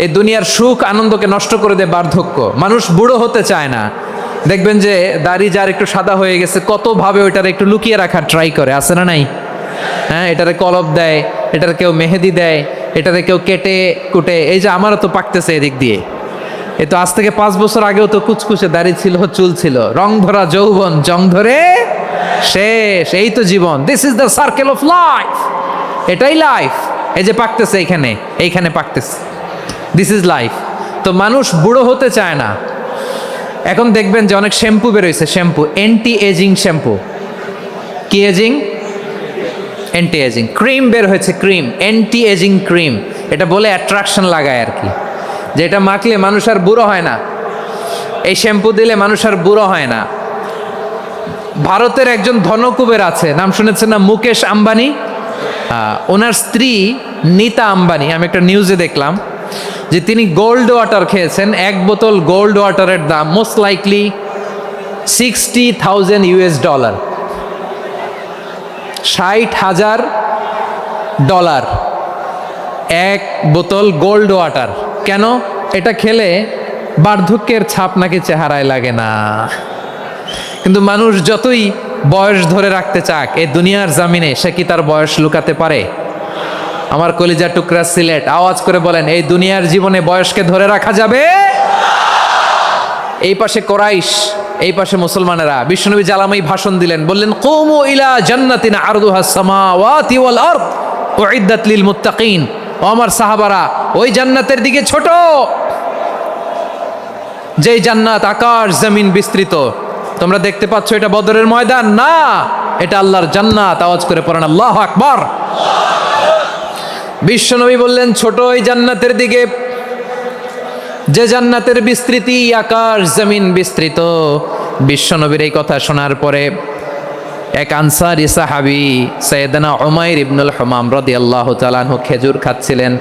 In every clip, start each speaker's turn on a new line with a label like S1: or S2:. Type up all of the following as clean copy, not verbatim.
S1: এই দুনিয়ার সুখ আনন্দকে নষ্ট করে দেয় বার্ধক্য। মানুষ বুড়ো হতে চায় না। দেখবেন যে দাড়ি যার একটু সাদা হয়ে গেছে কতভাবে ওইটারে একটু লুকিয়ে রাখার ট্রাই করে, আছে না নাই? হ্যাঁ, এটারে কলপ দেয়, এটারে কেউ মেহেদি দেয়, এটারে কেউ কেটে কুটে। এই যে আমারও তো পাকতেছে এদিক দিয়ে, এ তো আজ থেকে 5 বছর আগেও তো কুচকুচে দাড়ি ছিল, চুল ছিল, রং ধরা যৌবন জং ধরে শেষ। এই তো জীবন, this is the circle of life. এটাই লাইফ। এই যে পাকতেছে এইখানে পাকতেছে, দিস ইজ লাইফ। তো মানুষ বুড়ো হতে চায় না। এখন দেখবেন যে অনেক শ্যাম্পু বেরোইছে, শ্যাম্পু অ্যান্টি এজিং শ্যাম্পু। কি এজিং? Anti ageing. ক্রিম বের হয়েছে, ক্রিম অ্যান্টি এজিং ক্রিম। এটা বলে অ্যাট্রাকশন লাগায় আর কি, যে এটা মাখলে মানুষ আর বুড়ো হয় না, এই শ্যাম্পু দিলে মানুষ আর বুড়ো হয় না। ভারতের একজন ধনকুবের আছে, নাম শুনেছেন না? মুকেশ আম্বানি। ওনার স্ত্রী নীতা আম্বানি, আমি একটা নিউজে দেখলাম যে তিনি গোল্ড ওয়াটার খেয়েছেন। 1 বোতল গোল্ড ওয়াটারের দাম মোস্ট লাইকলি $60,000 $60,000 1 বোতল গোল্ড ওয়াটার। কেন? এটা খেলে বার্ধক্যের ছাপ নাকি চেহারায় লাগে না। কিন্তু মানুষ যতই বয়স ধরে রাখতে চাক এই দুনিয়ার জামিনে, সে কি তার বয়স লুকাতে পারে? আমার কলিজা টুকরা সিলেট, আওয়াজ করে বলেন, এই দুনিয়ার জীবনে বয়সকে ধরে রাখা যাবে? এই পাশে কোরাইশ, এই পাশে মুসলমানেরা। বিশ্বনবী জালামাই ভাষণ দিলেন, বললেন, কুমু ইলা জান্নাতিন আরদুহাস সামাওয়াতি ওয়াল আরদ উইদ্দাত লিল মুত্তাকিন। ও আমার সাহাবারা, ওই জান্নাতের দিকে ছোট, যেই জান্নাত আকাশ জমিন বিস্তৃত। তোমরা দেখতে পাচ্ছ এটা বদরের ময়দান না, এটা আল্লাহর জান্নাত। আওয়াজ করে পড়েন আল্লাহু আকবার। বিশ্বনবী বললেন, ছোট ওই জান্নাতের দিকে, যে জান্নাতের বিস্তৃতি আকাশ জমিন বিস্তৃত। বিশ্বনবীর এই কথা শোনার পরে এক আনসারী সাহাবী সাইয়েদনা উমাইর ইবনুল হুমাম রাদিয়াল্লাহু তাআলা আনহু খেজুর খাচ্ছিলেন।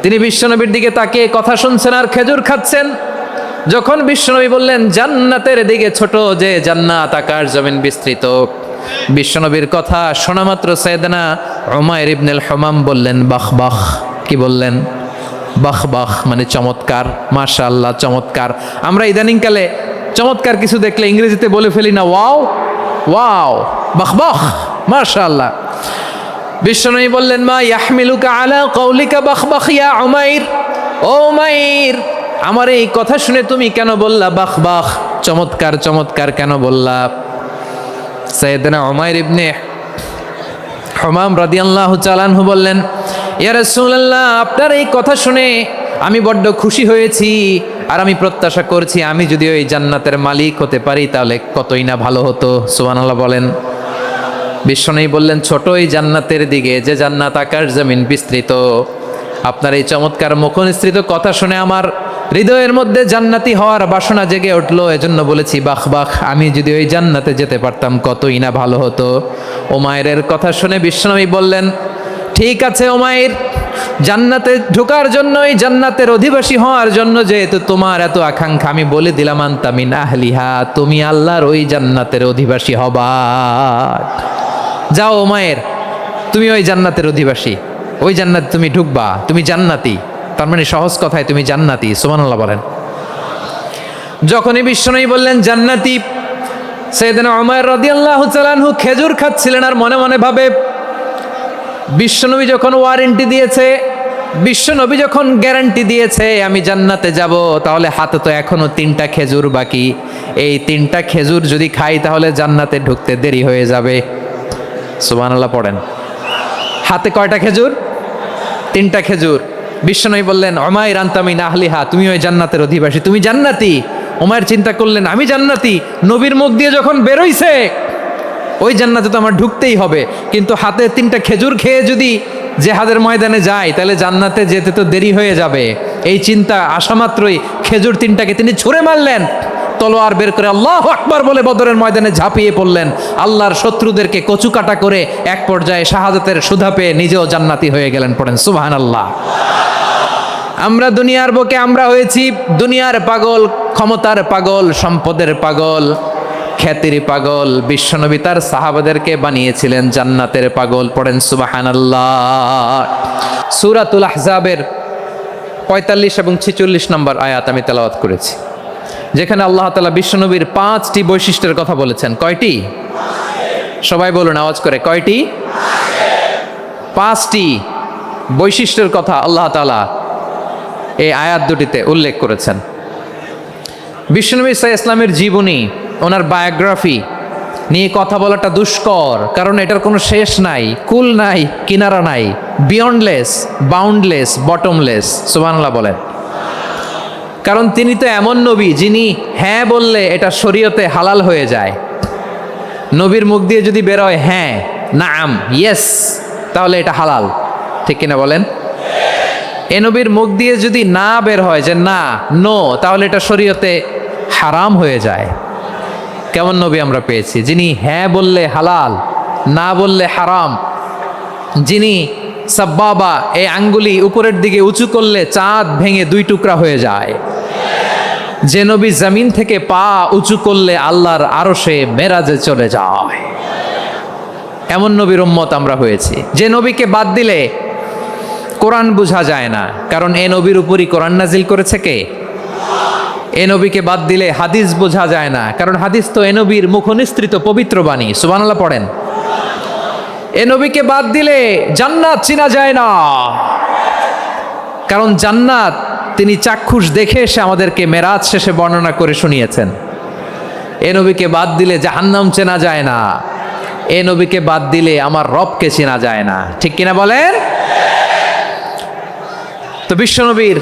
S1: তিনি বিশ্বনবীর দিকে তাকিয়ে কথা শুনছেন আর খেজুর খাচ্ছেন। যখন বিশ্বনবী বললেন জান্নাতের দিকে ছোট, যে জান্নাত আকাশ জমিন বিস্তৃত, বিশ্বনবীর কথা শোনা মাত্র সাইয়েদনা উমাইর ইবনুল হুমাম বললেন বাহ বাহ। কি বললেন? বাহ বাহ, মানে চমৎকার, মাশাআল্লাহ, চমৎকার। আমরা ইদানিংকালে চমৎকার কিছু দেখলে ইংরেজিতে বলে ফেলি না, ওয়াও ওয়াও, বাহ বাহ, মাশাআল্লাহ। বিশ্বনবী বললেন, মা ইয়াহমিলুকা আলা কওলিকা বাহ বাহ ইয়া উমাইর। ও উমাইর, আমার এই কথা শুনে তুমি কেন বললা বাহ বাহ, চমৎকার চমৎকার কেন বললা? সাইয়েদনা উমাইর ইবনে হুমাম রাদিয়াল্লাহু তাআলা আনহু বললেন, ইয়া রাসূলুল্লাহ, আপনার এই কথা শুনে আমি বড্ড খুশি হয়েছি, আর আমি প্রত্যাশা করছি আমি যদি ওই জান্নাতের মালিক হতে পারি তাহলে কতই না ভালো হতো। সুবহানাল্লাহ বলেন। বিশ্বনবী বললেন, ছোট ওই জান্নাতের দিকে, যে জান্নাত আকাশ জমিন বিস্তৃত। আপনার এই চমৎকার মুখনিসৃত কথা শুনে আমার হৃদয়ের মধ্যে জান্নাতি হওয়ার বাসনা জেগে উঠলো, এজন্য বলেছি বাহ বাহ, আমি যদি ওই জান্নাতে যেতে পারতাম কতই না ভালো হতো। উমাইরের কথা শুনে বিশ্বনবী বললেন, ঠিক আছে উমাইর, জান্নাতে ঢোকার জন্য, এই জান্নাতের অধিবাসী হওয়ার জন্য যেহেতু তোমার এত আকাঙ্ক্ষা, আমি বলে দিলাম আনতা মিন আহলিহা, তুমি আল্লাহর ওই জান্নাতের অধিবাসী হবা। যাও উমাইর, তুমি ওই জান্নাতের অধিবাসী, ওই জান্নাতে তুমি ঢুকবা, তুমি জান্নাতি। তার মানে সহজ কথায় তুমি জান্নাতি। সুবহানাল্লাহ বলেন। যখনই বিশ্বনবী বললেন জান্নাতি, সাইয়েদনা উমাইর রাদিয়াল্লাহু তাআলা আনহু খেজুর খাচ্ছিলেন আর মনে মনে ভাবে, বিশ্বনবী যখন ওয়ারেন্টি দিয়েছে, বিশ্বনবী যখন গ্যারান্টি দিয়েছে আমি জান্নাতে যাব, তাহলে হাতে তো এখনো 3টা খেজুর বাকি। এই 3টা খেজুর যদি খাই তাহলে জান্নাতে ঢুকতে দেরি হয়ে যাবে। সুবহানাল্লাহ পড়েন। হাতে কয়টা খেজুর? 3টা খেজুর। বিশ্বনবী বললেন, উমাইর আনতা মিন আহলিহা, তুমি ওই জান্নাতের অধিবাসী, তুমি জান্নাতি। উমাইর চিন্তা করলেন, আমি জান্নাতি, নবীর মুখ দিয়ে যখন বেরোইছে ওই জান্নাতে তো আমার ঢুকতেই হবে, কিন্তু হাতে 3টা খেজুর খেয়ে যদি জেহাদের ময়দানে যাই তাহলে জান্নাতে যেতে তো দেরি হয়ে যাবে। এই চিন্তা আসা মাত্রই খেজুর 3টাকে তিনি ছুঁড়ে মারলেন, তলোয়ার বের করে আল্লাহু আকবার বলে বদরের ময়দানে ঝাঁপিয়ে পড়লেন। আল্লাহর শত্রুদেরকে কচুকাটা করে এক পর্যায়ে শাহাদাতের সুধা পেয়ে নিজেও জান্নাতি হয়ে গেলেন। পড়েন সুবহানাল্লাহ। আমরা দুনিয়ার বুকে আমরা হয়েছি দুনিয়ার পাগল, ক্ষমতার পাগল, সম্পদের পাগল, খ্যাতির পাগল। বিশ্বনবী তার সাহাবাদেরকে বানিয়েছিলেন জান্নাতের পাগল। পড়েন সুবহানাল্লাহ। সূরাতুল আহজাবের 45 এবং 46 নম্বর আয়াত আমি তেলাওয়াত করেছি, যেখানে আল্লাহ তাআলা বিশ্বনবীর 5টি বৈশিষ্ট্যের কথা বলেছেন। কয়টি? সবাই বলুন আওয়াজ করে, কয়টি? 5টি বৈশিষ্ট্যের কথা আল্লাহ তাআলা এই আয়াত দুটিতে উল্লেখ করেছেন। বিশ্বনবী সাল্লাল্লাহু আলাইহি ওয়াসাল্লামের জীবনী, ওনার বায়োগ্রাফি নিয়ে কথা বলাটা দুষ্কর, কারণ এটার কোনো শেষ নাই, কুল নাই, কিনারা নাই, বিয়ন্ডলেস, বাউন্ডলেস, বটমলেস। সুবহানাল্লাহ বলেন। কারণ তিনি তো এমন নবী যিনি হ্যাঁ বললে এটা শরীয়তে হালাল হয়ে যায়। নবীর মুখ দিয়ে যদি বেরোয় হ্যাঁ, নাম, ইয়েস, তাহলে এটা হালাল, ঠিক কিনা বলেন? এ নবীর মুখ দিয়ে যদি না বের হয় যে না, নো, তাহলে এটা শরীয়তে হারাম হয়ে যায়। কেমন নবী আমরা পেয়েছি, যিনি হ্যাঁ বললে হালাল, না বললে হারাম, যিনি সাব্বাবা, এই আঙ্গুলি উপরের দিকে উঁচু করলে চাঁদ ভেঙে 2 টুকরা হয়ে যায়, যে নবী জমিন থেকে পা উঁচু করলে আল্লাহর আরশে মেরাজে চলে যায়, এমন নবীর উম্মত আমরা হয়েছি। যে নবীকে বাদ দিলে কোরআন বোঝা যায় না, কারণ এ নবীর উপরই কোরআন নাজিল করেছে কে? এ নবীকে বাদ দিলে হাদিস বোঝা যায় না, কারণ হাদিস তো এ নবীর মুখনিসৃত পবিত্র বাণী। সুবহানাল্লাহ পড়েন। এ নবীকে বাদ দিলে জান্নাত চিনা যায় না, কারণ জান্নাত তিনি চাক্ষুষ দেখে এসে আমাদেরকে মেরাজ শেষে বর্ণনা করে শুনিয়েছেন। এ নবীকে বাদ দিলে জাহান্নাম চেনা যায় না, এ নবীকে বাদ দিলে আমার রবকে চেনা যায় না, ঠিক কিনা বলেন? তো বিশ্বনবীর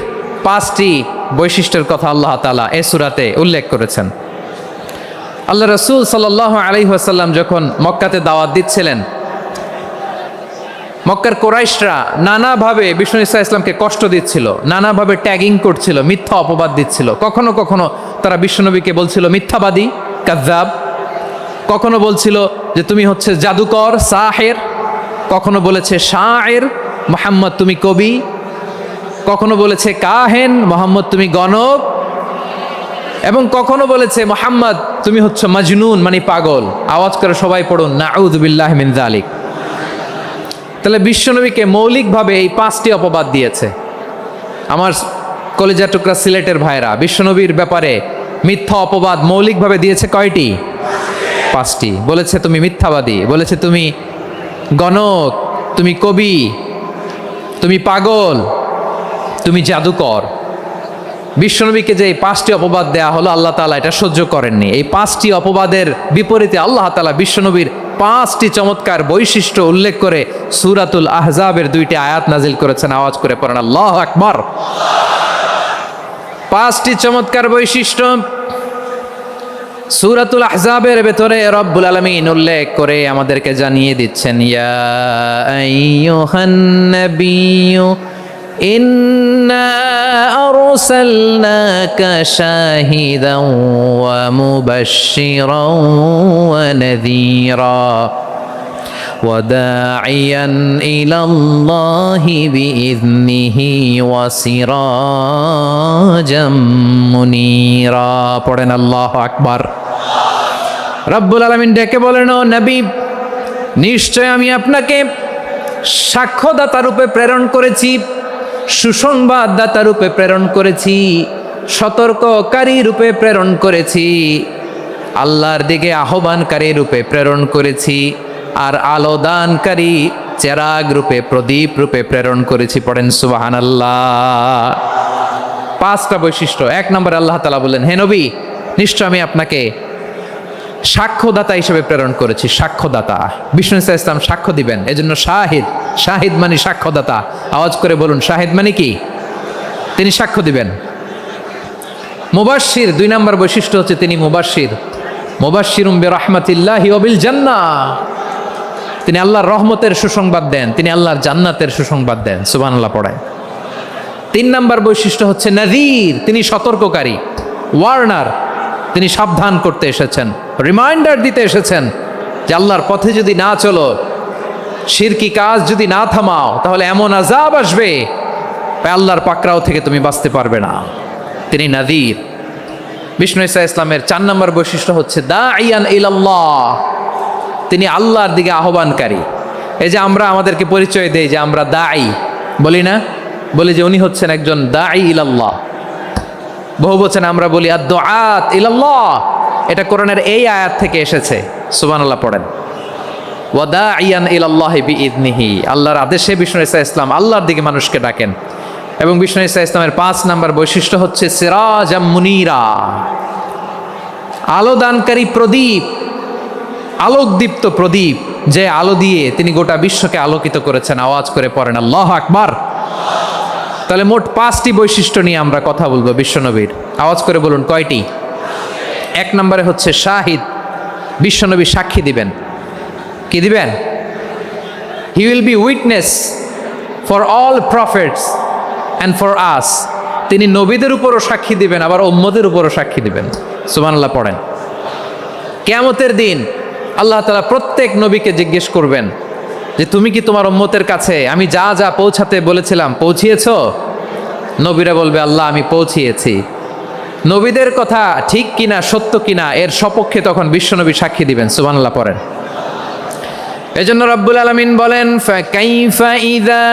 S1: 5টি বৈশিষ্ট্যের কথা আল্লাহ তাআলা এই সূরাতে উল্লেখ করেছেন। আল্লাহ রাসূল সাল্লাল্লাহু আলাইহি ওয়াসাল্লাম যখন মক্কাতে দাওয়াত দিচ্ছিলেন, মক্কার কুরাইশরা নানাভাবে বিষ্ণু ঈসা ইসলামকে কষ্ট দিচ্ছিল, নানাভাবে ট্যাগিং করছিল, মিথ্যা অপবাদ দিচ্ছিল। কখনো কখনো তারা বিশ্বনবীকে বলছিল মিথ্যাবাদী, কাযযাব। কখনো বলছিল যে তুমি হচ্ছে জাদুকর, সাহের। কখনো বলেছে শায়ের, মুহাম্মদ তুমি কবি। কখনো বলেছে কাহেন, মোহাম্মদ তুমি গণক। এবং কখনো বলেছে মুহাম্মদ তুমি হচ্ছে মাজনুন, মানে পাগল। আওয়াজ করে সবাই পড়ুন নাউযু বিল্লাহি মিন যালিক। তাহলে বিশ্বনবীকে মৌলিকভাবে এই 5টি অপবাদ দিয়েছে। আমার কলেজা টুকরা সিলেটের ভাইরা, বিশ্বনবীর ব্যাপারে মিথ্যা অপবাদ মৌলিকভাবে দিয়েছে কয়টি? 5টি। বলেছে তুমি মিথ্যাবাদী, বলেছে তুমি গণক, তুমি কবি, তুমি পাগল, তুমি জাদুকর। বিশ্বনবীকে যে এই 5টি অপবাদ দেয়া হলো, আল্লাহ তাআলা এটা সহ্য করেননি। এই 5টি অপবাদের বিপরীতে আল্লাহ তাআলা বিশ্বনবীর 5টি চমৎকার বৈশিষ্ট্য উল্লেখ করে সূরাতুল আহজাবের 2টি আয়াত নাজিল করেছেন। আওয়াজ করে পড়েন আল্লাহু আকবার। 5টি চমৎকার বৈশিষ্ট্য সূরাতুল আহজাবের ভেতরে রব্বুল আলামিন উল্লেখ করে আমাদেরকে জানিয়ে দিচ্ছেন, ইয়া আইয়ুহান নাবিয়্যু ইন্না আরসালনাকা শাহিদান ওয়া মুবাশশিরান ওয়া নাযীরা ওয়া দাঈয়ান ইলাল্লাহি বিইযনিহি ওয়া সিরাজাম মুনীরা। পড়েন আল্লাহু আকবার। রব্বুল আলামিন ডেকে বলেন, ও নবী, নিশ্চয় আমি আপনাকে সাক্ষ্যদাতা রূপে প্রেরণ করেছি, সুসংবাদদাতা রূপে প্রেরণ করেছি, সতর্ককারী রূপে প্রেরণ করেছি, আল্লাহর দিকে আহ্বানকারী রূপে প্রেরণ করেছি, আর আলোদানকারী চেরাগ রূপে, প্রদীপ রূপে প্রেরণ করেছি। পড়েন সুবহানাল্লাহ। 5টা বৈশিষ্ট্য। 1 নম্বরে আল্লাহ তাআলা বললেন, হে নবী, নিশ্চয় আমি আপনাকে সাক্ষ্যদাতা হিসেবে প্রেরণ করেছি। সাক্ষ্যদাতা, বিষ্ণু ঈসা ইসলাম সাক্ষ্য দিবেন, এজন্য শাহিদ। শাহিদ মানে সাক্ষ্যদাতা। আওয়াজ করে বলুন, শাহিদ মানে কি? তিনি সাক্ষ্য দিবেন। মুবাশশির, 2 নম্বর বৈশিষ্ট্য হচ্ছে তিনি মুবাশশির। মুবাশশিরুম বিরাহমাতিল্লাহি ওয়া বিল জান্নাহ। তিনি আল্লাহর রহমতের সুসংবাদ দেন, তিনি আল্লাহর জান্নাতের সুসংবাদ দেন। সুবহানাল্লাহ পড়ায়। 3 নম্বর বৈশিষ্ট্য হচ্ছে নাযীর, তিনি সতর্ককারী, ওয়ার্নার। তিনি সাবধান করতে এসেছেন, রিমাইন্ডার দিতে এসেছেন যে আল্লাহর পথে যদি না চলো, শিরকি কাজ যদি না থামাও, তাহলে এমন আযাব আসবে আল্লাহর পাকড়াও থেকে তুমি বাঁচতে পারবে না। তিনি নাযীর। বিষ্ণু ঈসা ইসলামের 4 নম্বর বৈশিষ্ট্য হচ্ছে দাঈয়ান ইলাল্লাহ, তিনি আল্লাহর দিকে আহ্বানকারী। এই যে আমরা আমাদেরকে পরিচয় দেই যে আমরা দাঈ, বলি না বলি যে উনি হচ্ছেন একজন দাঈ ইলাল্লাহ। বহু বচনে আমরা বলি আদ-দুআত ইলাল্লাহ, এটা কোরআনের এই আয়াত থেকে এসেছে। সুবহানাল্লাহ পড়েন। ওয়া দাঈয়ান ইলাল্লাহি বিইذনিহি, আল্লাহর আদেশে বিষ্ণু ঈসা ইসলাম আল্লাহর দিকে মানুষকে ডাকেন। এবং বিষ্ণু ঈসা ইসলামের 5 নাম্বার বৈশিষ্ট্য হচ্ছে সিরাজাম মুনীরা, আলোদানকারী প্রদীপ, আলোকদীপ্ত প্রদীপ, যে আলো দিয়ে তিনি গোটা বিশ্বকে আলোকিত করেছেন। আওয়াজ করে পড়েন আল্লাহু আকবার। তাহলে মোট 5টি বৈশিষ্ট্য নিয়ে আমরা কথা বলবো বিশ্বনবীর। আওয়াজ করে বলুন কয়টি? 1 নম্বরে হচ্ছে শাহিদ, বিশ্বনবী সাক্ষী দিবেন। কি দিবেন? He will be witness for all prophets and for us. তিনি নবীদের উপরও সাক্ষী দিবেন, আবার উম্মতের উপরও সাক্ষী দিবেন। সুবহানাল্লাহ পড়েন। কিয়ামতের দিন আল্লাহ তাআলা প্রত্যেক নবীকে জিজ্ঞেস করবেন যে তুমি কি তোমার উম্মতের কাছে আমি যা যা পৌঁছাতে বলেছিলাম পৌঁছিয়েছো? নবীরা বলবে আল্লাহ আমি পৌঁছিয়েছি। নবীদের কথা ঠিক কিনা, সত্য কিনা, এর সপক্ষে তখন বিশ্বনবী সাক্ষী দিবেন। সুবহানাল্লাহ পড়েন। এজন্য রব্বুল আলামিন বলেন ফাকাইফা ইযা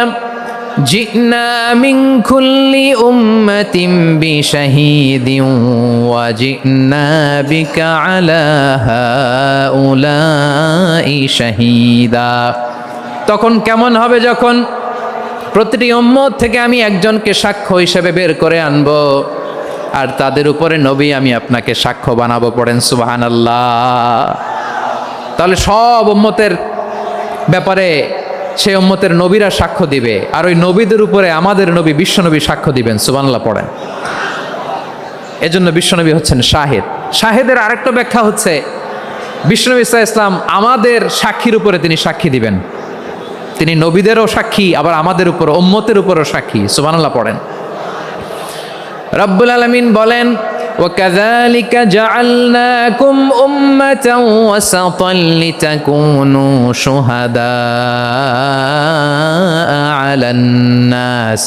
S1: জিনা মিন কুল্লি উম্মাতিন বিশাহিদিন ওয়া জিনা বিকা আলা হাউলাই শাহিদা। তখন কেমন হবে যখন প্রতিটি উম্মত থেকে আমি একজনকে সাক্ষ্য হিসেবে বের করে আনবো, আর তাদের উপরে নবী আমি আপনাকে সাক্ষ্য বানাবো। পড়েন সুবহানাল্লাহ। তাহলে সব উম্মতের ব্যাপারে সেই উম্মতের নবীরা সাক্ষ্য দিবে, আর ওই নবীদের উপরে আমাদের নবী বিশ্বনবী সাক্ষ্য দিবেন। সুবহানাল্লাহ পড়েন। এজন্য বিশ্বনবী হচ্ছেন শাহিদ। শাহিদের আরেকটা ব্যাখ্যা হচ্ছে বিশ্বনবী সাল্লাল্লাহু আলাইহি ওয়াসাল্লাম আমাদের সাক্ষীর উপরে তিনি সাক্ষী দিবেন। তিনি নবীদেরও সাক্ষী, আবার আমাদের উপর উম্মতের উপরও সাক্ষী। সুবহানাল্লাহ পড়েন। রব্বুল আলামিন বলেন وَكَذَلِكَ جَعَلْنَاكُمْ أُمَّةً وَسَطًا لِتَكُونُوا شُهَدَاءَ عَلَى النَّاسِ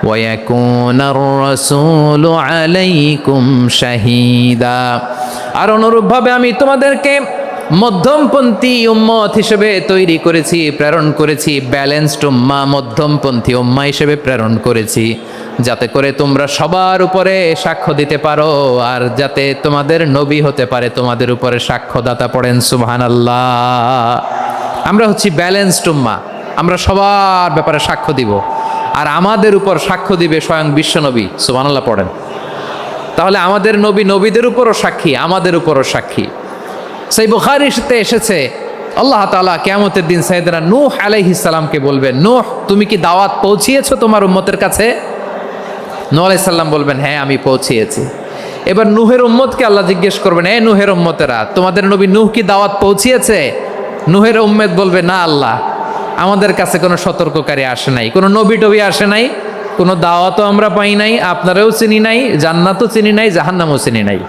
S1: وَيَكُونَ الرَّسُولُ عَلَيْكُمْ شَهِيدًا। আর অনুরূপভাবে আমি তোমাদেরকে মধ্যমপন্থী উম্মত হিসেবে তৈরি করেছি, প্রেরণ করেছি। ব্যালেন্সড উম্মাহ, মধ্যমপন্থী উম্মাহ হিসেবে প্রেরণ করেছি, যাতে করে তোমরা সবার উপরে সাক্ষ্য দিতে পারো, আর যাতে তোমাদের নবী হতে পারে তোমাদের উপরে সাক্ষ্যদাতা। পড়েন সুবহানাল্লাহ। আমরা হচ্ছি ব্যালেন্সড উম্মাহ, আমরা সবার ব্যাপারে সাক্ষ্য দিব, আর আমাদের উপর সাক্ষ্য দিবে স্বয়ং বিশ্বনবী। সুবহানাল্লাহ পড়েন। তাহলে আমাদের নবী নবীদের উপরও সাক্ষী, আমাদের উপরও সাক্ষী। সেই বুখারীতে এসেছে আল্লাহ তাআলা কিয়ামতের দিন সাইয়েদনা নূহ আলাইহিস সালামকে বলবেন, নূহ তুমি কি দাওয়াত পৌঁছিয়েছো তোমার উম্মতের কাছে? নূহ আলাইহিস সালাম বলবেন হ্যাঁ আমি পৌঁছিয়েছি। এবার নূহের উম্মতকে আল্লাহ জিজ্ঞেস করবেন, এ নূহের উম্মতেরা তোমাদের নবী নূহ কি দাওয়াত পৌঁছিয়েছে? নূহের উম্মত বলবে না আল্লাহ, আমাদের কাছে কোনো সতর্ককারী আসে নাই, কোনো নবী টবি আসে নাই, কোনো দাওয়াতও আমরা পাই নাই, আপনারাও চিনি নাই, জান্নাতও চিনি নাই, জাহান্নামও চিনি নাই।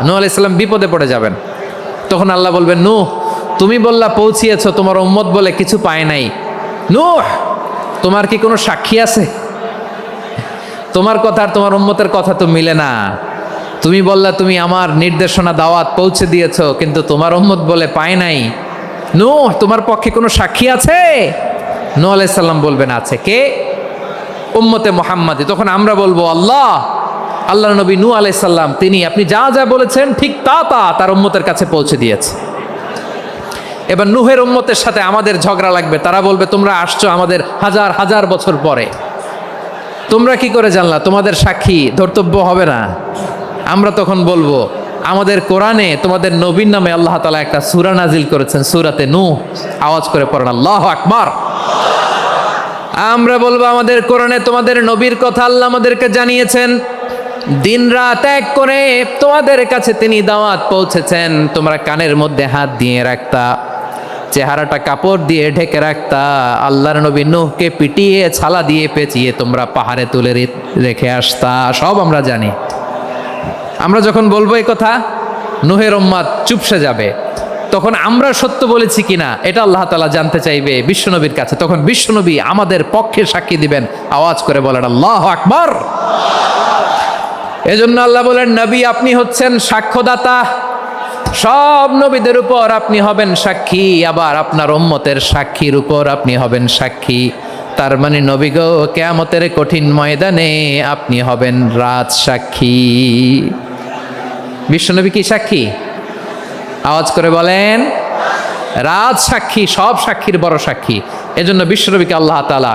S1: নূহ আলাইহিস সালাম বিপদে পড়ে যাবেন। তখন আল্লাহ বলবেন নূহ তুমি বললা পৌঁছিয়েছো, তোমার উম্মত বলে কিছু পায় নাই। নূহ তোমার কি কোনো সাক্ষী আছে? তোমার কথা আর তোমার উম্মতের কথা তো মিলে না। তুমি বললা তুমি আমার নির্দেশনা দাওয়াত পৌঁছে দিয়েছো, কিন্তু তোমার উম্মত বলে পায় নাই। নূহ তোমার পক্ষে কোনো সাক্ষী আছে? নূহ আলাইহিস সালাম বলবেন আছে। কে? উম্মতে মুহাম্মাদি। তখন আমরা বলবো আল্লাহ, আল্লাহর নবী নূহ আলাইহিস সালাম তিনি আপনি যা যা বলেছেন ঠিক তা তার উম্মতের কাছে পৌঁছে দিয়েছে। এবার নূহের উম্মতের সাথে আমাদের ঝগড়া লাগবে। তারা বলবে তোমরা আসছো আমাদের হাজার হাজার বছর পরে, তোমরা কি করে জানলা? তোমাদের সাক্ষী ধর্তব্য হবে না? আমরা তখন বলবো আমাদের কোরআনে তোমাদের নবীর নামে আল্লাহ তাআলা একটা সূরা নাজিল করেছেন, সূরাতে নূহ। আওয়াজ করে পড়েন আল্লাহু আকবার। আমরা বলবো আমাদের কোরআনে তোমাদের নবীর কথা আল্লাহ আমাদেরকে জানিয়েছেন, দিন রাত এক করে তোমাদের কাছে তিনি দাওয়াত পৌঁছেছেন। তোমরা কানের মধ্যে হাত দিয়ে রাখতা, চেহারাটা কাপড় দিয়ে ঢেকে রাখতা, আল্লাহর নবী নূহকে পিটিয়ে ছালা দিয়ে পেঁচিয়ে তোমরা পাহাড়ে তুলে রেখে আসতা। সব আমরা জানি। আমরা যখন বলবো এই কথা, নূহের উম্মত চুপসে যাবে। তখন আমরা সত্য বলেছি কিনা এটা আল্লাহ তাআলা জানতে চাইবে বিশ্বনবীর কাছে। তখন বিশ্বনবী আমাদের পক্ষে সাক্ষী দিবেন। আওয়াজ করে বলেন আল্লাহু আকবার। এজন্য আল্লাহ বলেন নবী আপনি হচ্ছেন সাক্ষ্যদাতা, সব নবীদের উপর আপনি হবেন সাক্ষী, আবার আপনার উম্মতের সাক্ষীর উপর আপনি হবেন সাক্ষী। তার মানে নবী গো, কিয়ামতের কঠিন ময়দানে আপনি হবেন রাজ সাক্ষী। বিশ্বনবী কি সাক্ষী? আওয়াজ করে বলেন, রাজ সাক্ষী, সব সাক্ষীর বড় সাক্ষী। এজন্য বিশ্বনবীকে আল্লাহ তাআলা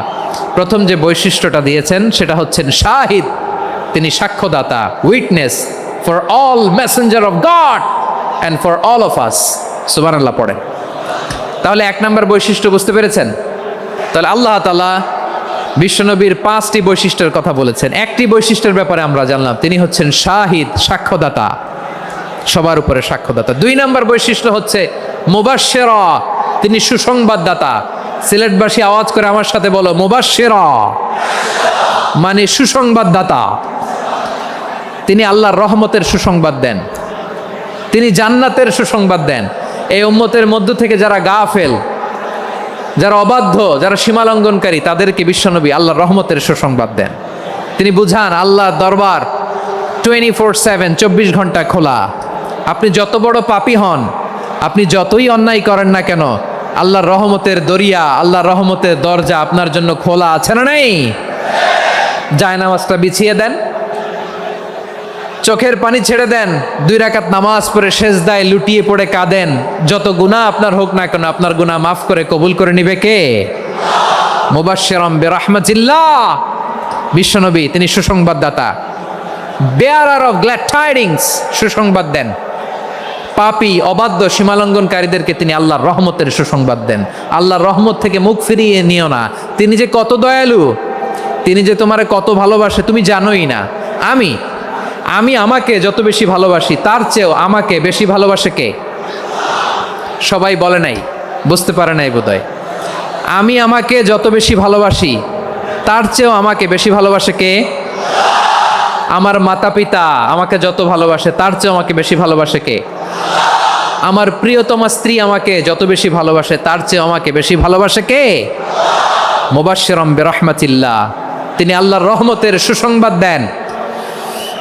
S1: প্রথম যে বৈশিষ্ট্যটা দিয়েছেন সেটা হচ্ছেন শাহিদ। তিনি সাক্ষ্যদাতা, witness for all messenger of God and for all of us. সুবহানাল্লাহ পড়েন। তাহলে এক নম্বর বৈশিষ্ট্য বুঝতে পেরেছেন? তাহলে আল্লাহ তাআলা বিশ্বনবীর 5টি বৈশিষ্ট্যের কথা বলেছেন। একটি বৈশিষ্ট্যের ব্যাপারে আমরা জানলাম, তিনি হচ্ছেন শাহিদ, সাক্ষ্যদাতা, সবার উপরে সাক্ষ্যদাতা। 2 নম্বর বৈশিষ্ট্য হচ্ছে মুবাশশিরা, তিনি সুসংবাদদাতা। সিলেটবাসী আওয়াজ করে আমার সাথে বলো, মুবাশশিরা মানে সুসংবাদদাতা। তিনি আল্লাহর রহমতের সুসংবাদ দেন, তিনি জান্নাতের সুসংবাদ দেন। এই উম্মতের মধ্য থেকে যারা গাফেল, যারা অবাধ্য, যারা সীমালঙ্ঘনকারী, তাদেরকে বিশ্বনবী আল্লাহর রহমতের সুসংবাদ দেন। তিনি বুঝান আল্লাহর দরবার 24/7, 24 ঘন্টা খোলা। আপনি যত বড় পাপী হন, আপনি যতই অন্যায় করেন না কেন, আল্লাহর রহমতের দরিয়া, আল্লাহর রহমতের দরজা আপনার জন্য খোলা আছে না নেই? জায়নামাজটা বিছিয়ে দেন, চোখের পানি ছেড়ে দেন, 2 রাকাত নামাজ পড়ে সেজদায় লুটিয়ে পড়ে কাঁদেন। যত গুনাহ আপনার হোক না কেন, আপনার গুনাহ মাফ করে কবুল করে নিবে কে? মুবাশশিরাম বিরাহমাতিল্লাহ। বিশ্বনবী তিনি সুসংবাদদাতা, বেয়ারার অফ গ্ল্যাড টাইডিংস, সুসংবাদ দেন। পাপী, অবাধ্য, সীমালঙ্ঘনকারীদেরকে তিনি আল্লাহর রহমতের সুসংবাদ দেন। আল্লাহর রহমত থেকে মুখ ফিরিয়ে নিও না। তিনি যে কত দয়ালু, তিনি যে তোমারে কত ভালোবাসে তুমি জানোই না। আমি আমাকে যত বেশি ভালোবাসি, তার চেয়েও আমাকে বেশি ভালোবাসে কে? সবাই বলে নাই, বুঝতে পারে নাই বোধহয়। আমি আমাকে যত বেশি ভালোবাসি, তার চেয়েও আমাকে বেশি ভালোবাসে কে? আমার মাতা পিতা আমাকে যত ভালোবাসে, তার চেয়েও আমাকে বেশি ভালোবাসে কে? আমার প্রিয়তমা স্ত্রী আমাকে যত বেশি ভালোবাসে, তার চেয়েও আমাকে বেশি ভালোবাসে কে? মুবাশশিরাম বিরাহমাতিল্লাহ, তিনি আল্লাহর রহমতের সুসংবাদ দেন।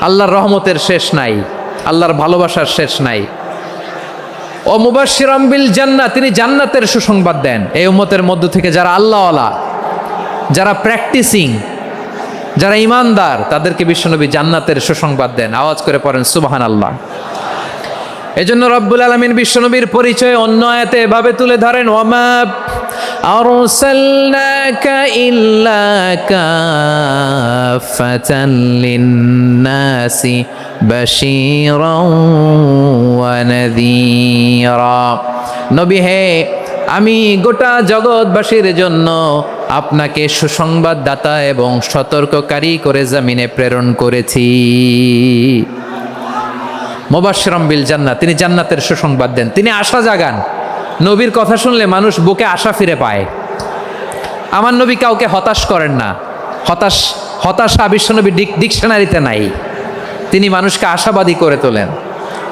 S1: আল্লাহর রহমতের শেষ নাই, আল্লাহর ভালোবাসার শেষ নাই। ও মুবাশশিরাম বিল জান্নাহ, তিনি জান্নাতের সুসংবাদ দেন। এই উম্মতের মধ্য থেকে যারা আল্লাহওয়ালা, যারা প্র্যাকটিসিং, যারা ইমানদার, তাদেরকে বিশ্বনবী জান্নাতের সুসংবাদ দেন। আওয়াজ করে পড়েন সুবহানাল্লাহ। এজন্য রব্বুল আলামিন বিশ্বনবীর পরিচয় অন্য আয়াতে এভাবে তুলে ধরেন, ওয়ামা আরসালনাকা ইল্লা কাফাতান লিন্নাসি বাশীরাও ওয়া নাযীরা। নবী হে, আমি গোটা জগৎবাসীর জন্য আপনাকে সুসংবাদদাতা এবং সতর্ককারী করে জমিনে প্রেরণ করেছি। মুবাশশিরাম বিল জান্নাহ, তিনি জান্নাতের সুসংবাদ দেন, তিনি আশা জাগান। নবীর কথা শুনলে মানুষ বুকে আশা ফিরে পায়। আমার নবী কাউকে হতাশ করেন না। হতাশা বিশ্বনবীর ডিকশনারিতে নাই। তিনি মানুষকে আশাবাদী করে তোলেন।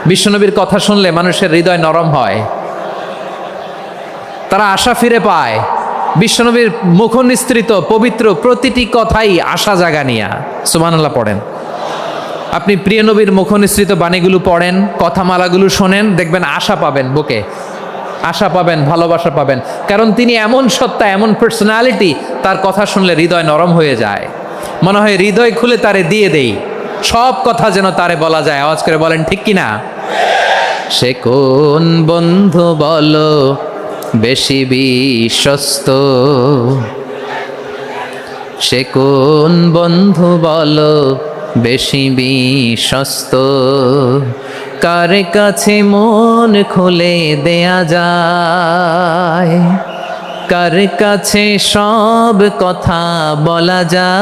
S1: বিশ্বনবীর কথা শুনলে মানুষের হৃদয় নরম হয়, তারা আশা ফিরে পায়। বিশ্বনবীর মুখ নিঃসৃত পবিত্র প্রতিটি কথাই আশা জাগানিয়া। সুবহানাল্লাহ পড়েন। আপনি প্রিয় নবীর মুখ নিঃসৃত বাণীগুলো পড়েন, কথামালাগুলো শোনেন, দেখবেন আশা পাবেন, বুকে আশা পাবেন, ভালোবাসা পাবেন। কারণ তিনি এমন সত্তা, এমন পার্সোনালিটি, তার কথা শুনলে হৃদয় নরম হয়ে যায়। মনে হয় হৃদয় খুলে তারে দিয়ে দেই, সব কথা যেন তারে বলা যায়। আওয়াজ করে বলেন ঠিক কিনা? সে কোন বন্ধু বলো বেশি বিশ্বস্ত, সে কোন বন্ধু বলো বেশি বিশ্বস্ত, কার কাছে মন খুলে দেয়া যায়, কার কাছে সব কথা বলা যায়,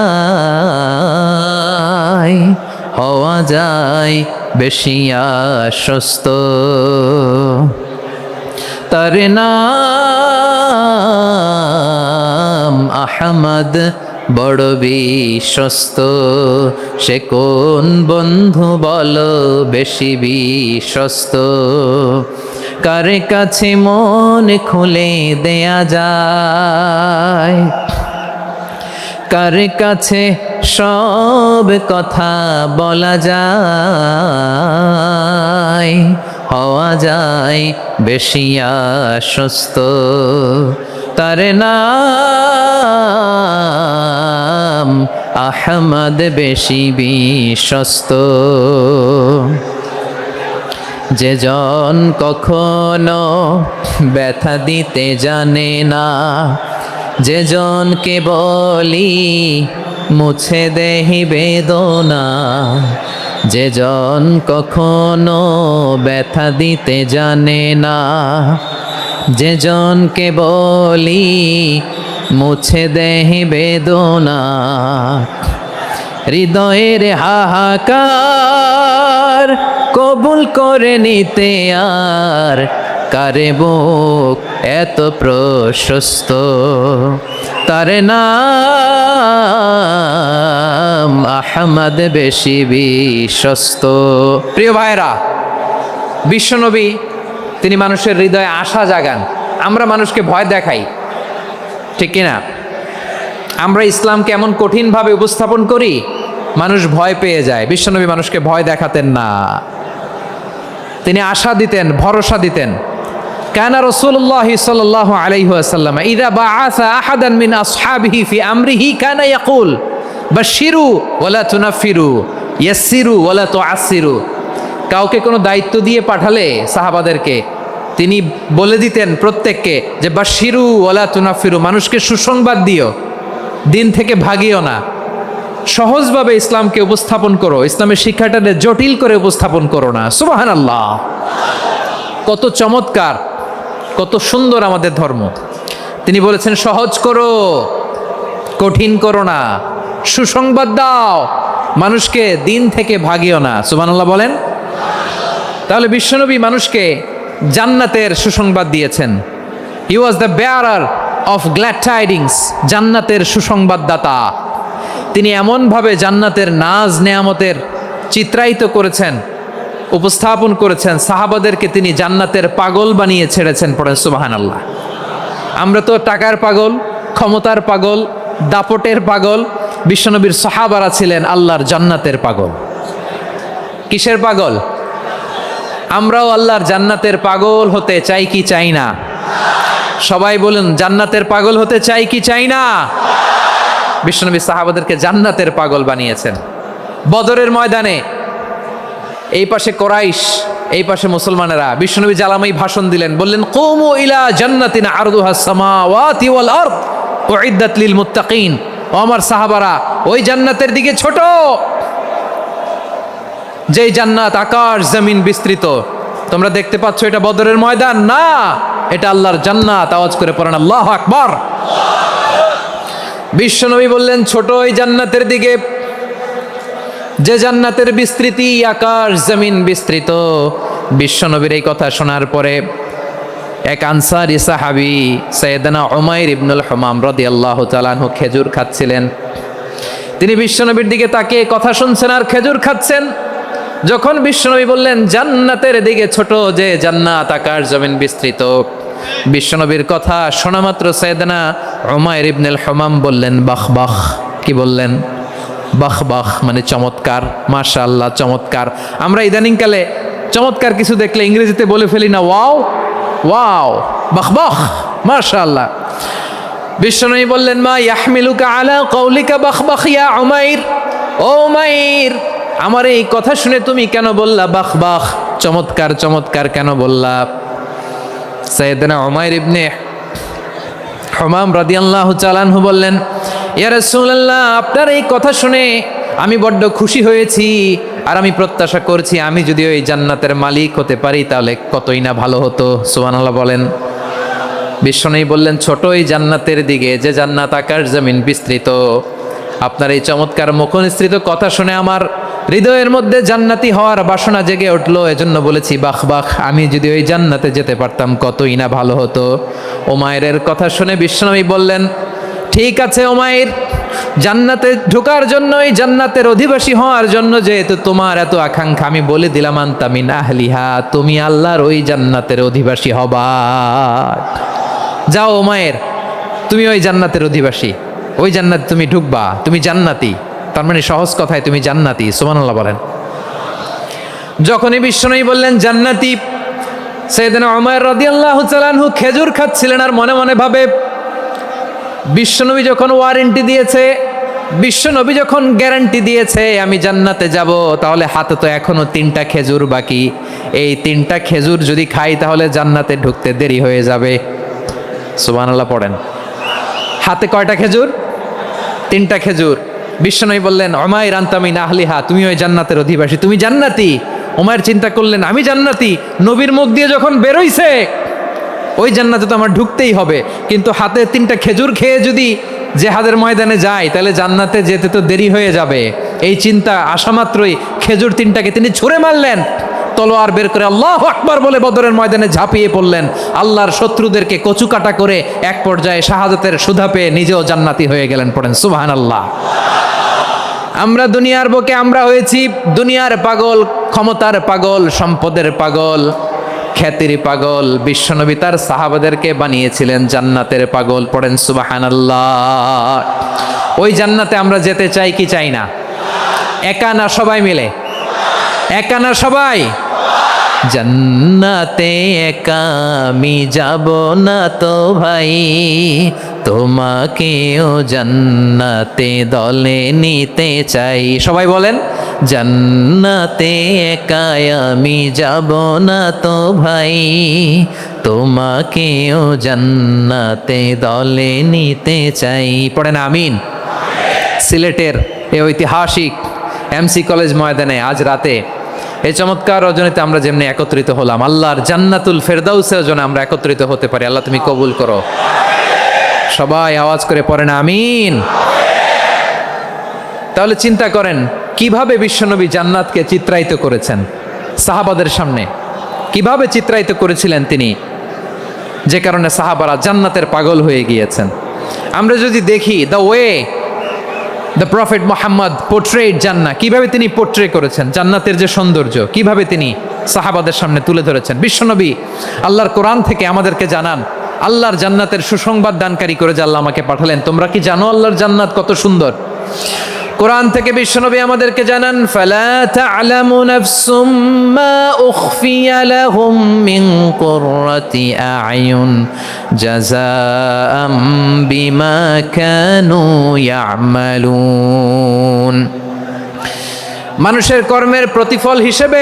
S1: হওয়া যায় বেশি আশ্বস্ত। তার নাম আহমদ, বড় বিশ্বস্ত। সে কোন বন্ধু বলো বেশি বিশ্বস্ত, কার কাছে মন খুলে দেয়া যায়, কার কাছে সব কথা বলা যায়, হওয়া যায় বেশি আশ্বস্ত। তার নাম আহমদ বেশি বিশ্বস্ত। যে জন কখনো ব্যথা দিতে জানে না, যে জনকে বলি মুছে দেহি বেদনা, যে জন কখনো ব্যথা দিতে জানে না, যে জনকে বলি মুছে দেহি বেদনা, হৃদয়ের হাহাকার কবুল করে নিতে আর কারে বুক এত প্রশস্ত। তার নাম আহমদ বেশি বিশ্বস্ত। প্রিয় ভাইরা, বিশ্বনবী তিনি মানুষের হৃদয়ে আশা জাগান। আমরা মানুষকে ভয় দেখাই, ঠিক কিনা? আমরা ইসলামকে এমন কঠিনভাবে উপস্থাপন করি, মানুষ ভয় পেয়ে যায়। বিশ্বনবী মানুষকে ভয় দেখাতেন না, তিনি আশা দিতেন, ভরসা দিতেন। কানা রাসূলুল্লাহ সাল্লাল্লাহু আলাইহি ওয়াসাল্লাম ইযা বাআসা আহাদান মিন আসহাবিহি ফি আমরিহি কানা ইয়াকুল বাশশিরু ওয়ালা তুনাফিরু ইয়াসসিরু ওয়ালা তুআসসিরু। কাউকে কোনো দায়িত্ব দিয়ে পাঠালে সাহাবাদেরকে তিনি বলে দিতেন প্রত্যেককে যে বাশশিরু ওয়ালা তুনাফিরু, মানুষকে সুসংবাদ দিও, দিন থেকে ভাগিও না, সহজভাবে ইসলামকে উপস্থাপন করো, ইসলামের শিক্ষাটাকে জটিল করে উপস্থাপন করো না। সুবহানাল্লাহ, কত চমৎকার, কত সুন্দর আমাদের ধর্ম। তিনি বলেছেন সহজ করো, কঠিন করো না, সুসংবাদ দাও, মানুষকে দিন থেকে ভাগিও না। সুবহানাল্লাহ বলেন। তাহলে বিশ্বনবী মানুষকে জান্নাতের সুসংবাদ দিয়েছেন। He was the bearer of glad tidings, জান্নাতের সুসংবাদদাতা। তিনি এমনভাবে জান্নাতের নাজ নেয়ামতের চিত্রায়িত করেছেন, উপস্থাপন করেছেন, সাহাবাদেরকে তিনি জান্নাতের পাগল বানিয়ে ছেড়েছেন। পড়েন সুবহানাল্লাহ। আমরা তো টাকার পাগল, ক্ষমতার পাগল, দাপটের পাগল। বিশ্বনবীর সাহাবারা ছিলেন আল্লাহর জান্নাতের পাগল। কিসের পাগল? আমরাও আল্লাহর জান্নাতের পাগল হতে চাই কি চাই না? সবাই বলুন, জান্নাতের পাগল হতে চাই কি চাই না? বিশ্বনবী সাহাবাদেরকে জান্নাতের পাগল বানিয়েছেন। বদরের ময়দানে এই পাশে কোরাইশ, এই পাশে মুসলমানেরা। বিশ্বনবী জ্বালাময়ী ভাষণ দিলেন, বললেন কুমু ইলা জান্নাতিন আরদুহাস সামাওয়াতি ওয়াল আরদ উইদ্দাত লিল মুত্তাকিন। ও আমার সাহাবারা, ওই জান্নাতের দিকে ছোট, যেই জান্নাত আকাশ জমিন বিস্তৃত। তোমরা দেখতে পাচ্ছ এটা বদরের ময়দান না, এটা আল্লাহর জান্নাত। আওয়াজ করে পড়েন আল্লাহু আকবার। বিশ্বনবী বললেন ছোট ওই জান্নাতের দিকে, যে জান্নাতের বিস্তৃতি আকাশ জমিন বিস্তৃত। বিশ্বনবীর এই কথা শোনার পরে এক আনসারী সাহাবী সাইয়েদনা উমাইর ইবনুল হুমাম রাদিয়াল্লাহু তাআলা আনহু খেজুর খাচ্ছিলেন। তিনি বিশ্বনবীর দিকে তাকিয়ে কথা শুনছেন আর খেজুর খাচ্ছেন। যখন বিশ্বনবী বললেন জান্নাতের দিকে ছোট, যে জান্নাত আকাশ জমিন বিস্তৃত, বিশ্বনবীর কথা শোনা মাত্র সাইয়েদনা উমাইর ইবনুল হুমাম বললেন বাহ বাহ। কি বললেন? বাহ বাহ মানে চমৎকার, মাশাআল্লাহ চমৎকার। আমরা ইদানিংকালে চমৎকার কিছু দেখলে ইংরেজিতে বলে ফেলি না ওয়াও ওয়াও, বাহ বাহ, মাশাআল্লাহ। বিশ্বনবী বললেন মা ইয়াহমিলুকা আলা কওলিকা বাহ বাহ ইয়া উমাইর। ও উমাইর, আমার এই কথা শুনে তুমি কেন বললা বাহ বাহ, চমৎকার চমৎকার কেন বললা? সাইয়েদনা উমাইর ইবনে হুমাম রাদিয়াল্লাহু তাআলা আনহু বললেন ইয়া রাসূলুল্লাহ, আপনার এই কথা শুনে আমি বড্ড খুশি হয়েছি, আর আমি প্রত্যাশা করছি আমি যদি ওই জান্নাতের মালিক হতে পারি তাহলে কতই না ভালো হতো। সুবহানাল্লাহ বলেন। বিশ্বনবী বললেন ছোট এই জান্নাতের দিকে, যে জান্নাত আকাশ জমিন বিস্তৃত। আপনার এই চমৎকার মুখনিসৃত কথা শুনে আমার হৃদয়ের মধ্যে জান্নাতি হওয়ার বাসনা জেগে উঠলো, এজন্য বলেছি বাহ বাহ, আমি যদি ওই জান্নাতে যেতে পারতাম কতই না ভালো হতো। উমাইরের কথা শুনে বিশ্বনবী বললেন ঠিক আছে উমাইর, জান্নাতে ঢোকার জন্য, এই জান্নাতের অধিবাসী হওয়ার জন্য যেহেতু তোমার এত আকাঙ্ক্ষা, আমি বলে দিলাম আনতা মিন আহলিহা, তুমি আল্লাহর ওই জান্নাতের অধিবাসী হবা। যাও উমাইর, তুমি ওই জান্নাতের অধিবাসী, ওই জান্নাতে তুমি ঢুকবা, তুমি জান্নাতি। তার মানে সহজ কথায় তুমি জান্নাতি। সুবহানাল্লাহ বলেন। যখনই বিশ্বনবী বললেন জান্নাতি, সাইয়েদনা উমাইর রাদিয়াল্লাহু তাআলা আনহু খেজুর খাচ্ছিলেন আর মনে মনে ভাবে বিশ্বনবী যখন ওয়ারেন্টি দিয়েছে, বিশ্বনবী যখন গ্যারান্টি দিয়েছে আমি জান্নাতে যাব, তাহলে হাতে তো এখনো 3টা খেজুর বাকি। এই 3টা খেজুর যদি খাই তাহলে জান্নাতে ঢুকতে দেরি হয়ে যাবে। সুবহানাল্লাহ পড়েন। হাতে কয়টা খেজুর? 3টা খেজুর। বিশ্বনবী বললেন, উমাইর আনতা মিন আহলিহা, তুমি ওই জান্নাতের অধিবাসী, তুমি জান্নাতি। উমাইর চিন্তা করলেন, আমি জান্নাতি, নবীর মুখ দিয়ে যখন বেরোইছে ওই জান্নাতে তো আমার ঢুকতেই হবে, কিন্তু হাতে 3টা খেজুর খেয়ে যদি জেহাদের ময়দানে যাই তাহলে জান্নাতে যেতে তো দেরি হয়ে যাবে। এই চিন্তা আসা মাত্রই খেজুর 3টাকে তিনি ছুঁড়ে মারলেন, তলোয়ার বের করে আল্লাহু আকবার বলে বদরের ময়দানে ঝাঁপিয়ে পড়লেন। আল্লাহর শত্রুদেরকে কচুকাটা করে এক পর্যায়ে শাহাদাতের সুধা পেয়ে নিজেও জান্নাতি হয়ে গেলেন। পড়েন সুবহানাল্লাহ। আমরা দুনিয়ার বুকে আমরা হয়েছি দুনিয়ার পাগল, ক্ষমতার পাগল, সম্পদের পাগল, খ্যাতির পাগল। বিশ্বনবী তার সাহাবাদেরকে বানিয়েছিলেন জান্নাতের পাগল। পড়েন সুবহানাল্লাহ। ওই জান্নাতে আমরা যেতে চাই কি চাই না? একা না সবাই মিলে? একা না সবাই? জান্নাতে একা আমি যাব না তো ভাই, তোমাকেও জান্নাতে দলে নিতে চাই। সবাই বলেন, জান্নাতে একা আমি যাব না তো ভাই, তোমাকেও জান্নাতে দলে নিতে চাই। পড়েন আমিন। সিলেটের এই ঐতিহাসিক এমসি কলেজ ময়দানে আজ রাতে এই চমৎকার রজনীতে আমরা যেমনি একত্রিত হলাম, আল্লাহর জান্নাতুল ফেরদাউসের জন্য আমরা একত্রিত হতে পারি। আল্লাহ তুমি কবুল করো। সবাই আওয়াজ করে পড়েন আমিন। তাহলে চিন্তা করেন কিভাবে বিশ্বনবী জান্নাতকে চিত্রায়িত করেছেন সাহাবাদের সামনে, কিভাবে চিত্রায়িত করেছিলেন তিনি, যে কারণে সাহাবারা জান্নাতের পাগল হয়ে গিয়েছেন। আমরা যদি দেখি the way the prophet Mohammad portrait জান্নাত, কিভাবে তিনি পোর্ট্রে করেছেন জান্নাতের যে সৌন্দর্য, কিভাবে তিনি সাহাবাদের সামনে তুলে ধরেছেন। বিশ্বনবী আল্লাহর কোরআন থেকে আমাদেরকে জানান, আল্লাহর জান্নাতের সুসংবাদ দানকারী করে যে আল্লাহ আমাকে পাঠালেন। তোমরা কি জানো আল্লাহর জান্নাত কত সুন্দর? কোরআন থেকে বিশ্বনবী আমাদেরকে জানান, ফালা তা'লামু নাফসুম মা উখফিয়া লাহুম মিন কুররাতি আ'য়ুন জাযাআম বিমা কানু ইয়া'মালুন। মানুষের কর্মের প্রতিফল হিসেবে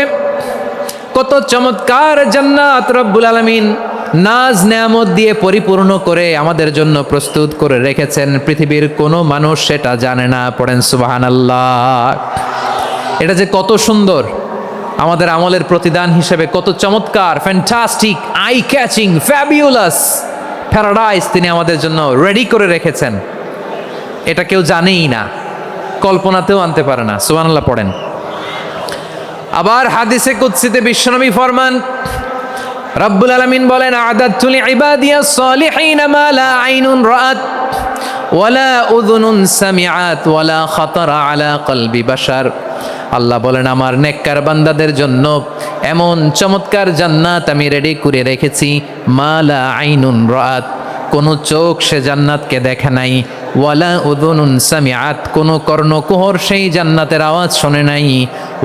S1: কত চমৎকার জান্নাত রব্বুল আলামিন নাজ নেয়ামত দিয়ে পরিপূর্ণ করে আমাদের জন্য প্রস্তুত করে রেখেছেন। পৃথিবীর কোনো মানুষ সেটা জানে না। পড়েন সুবহানাল্লাহ। এটা যে কত সুন্দর, আমাদের আমলের প্রতিদান হিসেবে কত চমৎকার, fantastic, eye catching, fabulous paradise তিনি আমাদের জন্য রেডি করে রেখেছেন। এটা কেউ জানেই না, কল্পনাতেও আনতে পারে না। সুবহানাল্লাহ পড়েন। আবার হাদিসে কুদসিতে বিশ্বনবী ফরমান, রব্বুল আলামিন বলেন, আ'দাদতু লিইবাদিয়াস সালিহিন মা লা আইনুন রাআত ওয়ালা উযুনুন সামিআত ওয়ালা খাতারা আলা কলবি বাশার। আল্লাহ বলেন, আমার নেককার বান্দাদের জন্য এমন চমৎকার জান্নাত আমি রেডি করে রেখেছি, মা লা আইনুন রাআত, কোনো চোখ সে জান্নাতকে দেখে নাই, ওয়ালা উযুনুন সামিআত, কোনো কর্ণকুহর সেই জান্নাতের আওয়াজ শোনে নাই,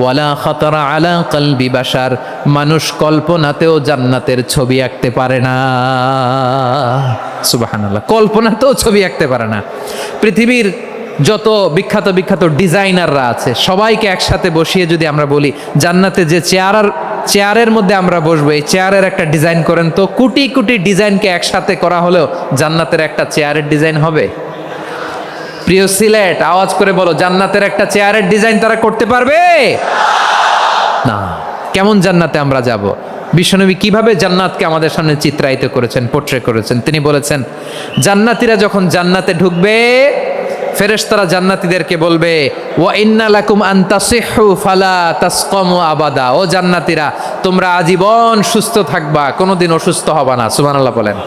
S1: ওয়ালা খাতারা আলা কলবি বাশার, মানুষ কল্পনাতেও জান্নাতের ছবি আঁকতে পারে না। সুবহানাল্লাহ, কল্পনাতেও ছবি আঁকতে পারে না। পৃথিবীর যত বিখ্যাত বিখ্যাত ডিজাইনাররা আছে সবাইকে একসাথে বসিয়ে যদি আমরা বলি জান্নাতে যে চেয়ারের মধ্যে আমরা বসবো, এই চেয়ারের একটা ডিজাইন করেন তো, কোটি কোটি ডিজাইনকে একসাথে করা হলেও জান্নাতের একটা চেয়ারের ডিজাইন হবে? প্রিয় সিলেট, আওয়াজ করে বলো, জান্নাতের একটা চেয়ারের ডিজাইন তারা করতে পারবে না। কেমন জান্নাতে আমরা যাব? বিশ্বনবী কিভাবে জান্নাতকে আমাদের সামনে চিত্রায়িত করেছেন, পোর্ট্রে করেছেন। তিনি বলেছেন, জান্নাতীরা যখন জান্নাতে ঢুকবে ফেরেশতারা জান্নাতীদেরকে বলবে, ওয়া ইন্না লাকুম আন তাসিহু ফালা তাসকামু আবাদা, ও জান্নাতীরা তোমরা আজীবন সুস্থ থাকবা, কোনোদিন অসুস্থ হবা না। সুবহানাল্লাহ বলেন।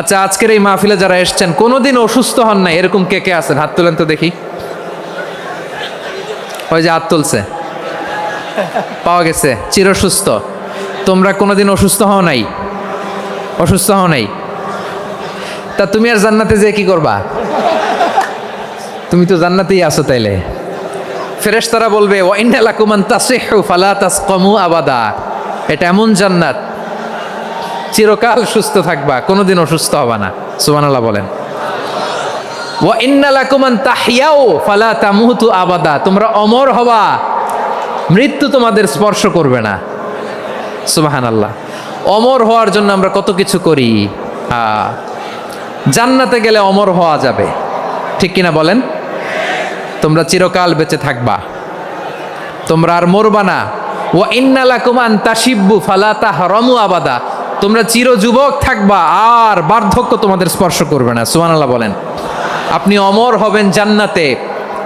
S1: আচ্ছা, আজকের এই মাহফিলে যারা এসেছেন কোনোদিন অসুস্থ হন নাই এরকম কে কে আছেন? হাত তোলেন তো দেখি। ওই যে হাত তুলছে, পাওয়া গেছে, চিরসুস্থ। তোমরা কোনোদিন অসুস্থ হও নাই? অসুস্থ হও নাই? তা তুমি আর জান্নাতে যে কি করবা? তুমি তো জান্নাতেই আছো। তাইলে ফেরেশতারা বলবে, ওয়া ইন্না লাকুম আন তাসিহু ফালা তাসকামু আবাদা, এটা এমন জান্নাত চিরকাল সুস্থ থাকবা, কোনোদিন অসুস্থ হবা না। সুবহানাল্লাহ বলেন। ওয়া ইন্না লাকুম আন তাহইয়াও ফালা তামুতু আবাদা, তোমরা অমর হবা, মৃত্যু তোমাদের স্পর্শ করবে না। সুবহানাল্লাহ। অমর হওয়ার জন্য আমরা কত কিছু করি। জান্নাতে গেলে অমর হওয়া যাবে, ঠিক কিনা বলেন? তোমরা চিরকাল বেঁচে থাকবা, তোমরা আর মরবা না। ওয়া ইন্না লাকুম আন তাশিব্বু ফালা তাহরামু আবাদা, তোমরা চির যুবক থাকবা, আর বার্ধক্য তোমাদের স্পর্শ করবে না। সুবহানাল্লাহ বলেন। আপনি অমর হবেন জান্নাতে,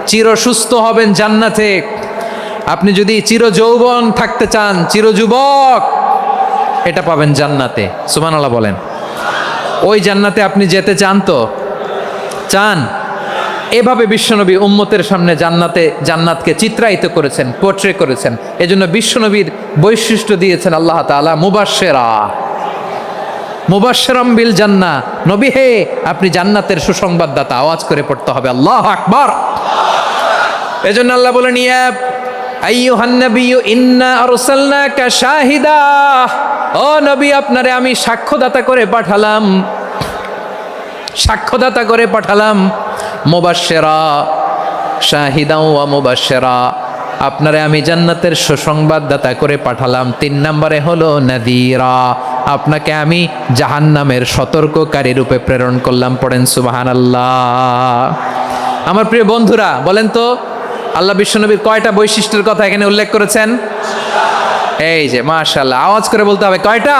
S1: চির সুস্থ হবেন জান্নাতে। আপনি যদি চির যৌবন থাকতে চান, চির যুবক, এটা পাবেন জান্নাতে। সুবহানাল্লাহ বলেন। ওই জান্নাতে আপনি যেতে চান তো? চান? এভাবে বিশ্বনবী উম্মতের সামনে জান্নাতকে চিত্রায়িত করেছেন, পোর্ট্রে করেছেন। এজন্য বিশ্বনবীর বৈশিষ্ট্য দিয়েছেন আল্লাহ তাআলা মুবাশশিরাম বিল জান্নাহ। নবী হে, আপনি জান্নাতের সুসংবাদদাতা। আওয়াজ করে পড়তে হবে আল্লাহু আকবার। এজন্য আল্লাহ বলেন, ইয়া আইয়ুহান নাবিয়্যু ইন্না আরসালনাকা শাহিদা, ও নবী, আপনারে আমি সাক্ষ্যদাতা করে পাঠালাম, সাক্ষ্যদাতা করে পাঠালাম। মুবাশশিরা, শাহিদা ওয়া মুবাশশিরা, আপনারে আমি জান্নাতের সুসংবাদদাতা করে পাঠালাম। 3 নম্বরে হলো নাযীরা, আপনাকে আমি জাহান্নামের সতর্ককারী রূপে প্রেরণ করলাম। পড়েন সুবহানাল্লাহ। আমার প্রিয় বন্ধুরা, বলেন তো আল্লাহ বিশ্বনবীর কয়টা বৈশিষ্ট্যের কথা এখানে উল্লেখ করেছেন? এই যে মাশাআল্লাহ, আওয়াজ করে বলতে হবে, কয়টা?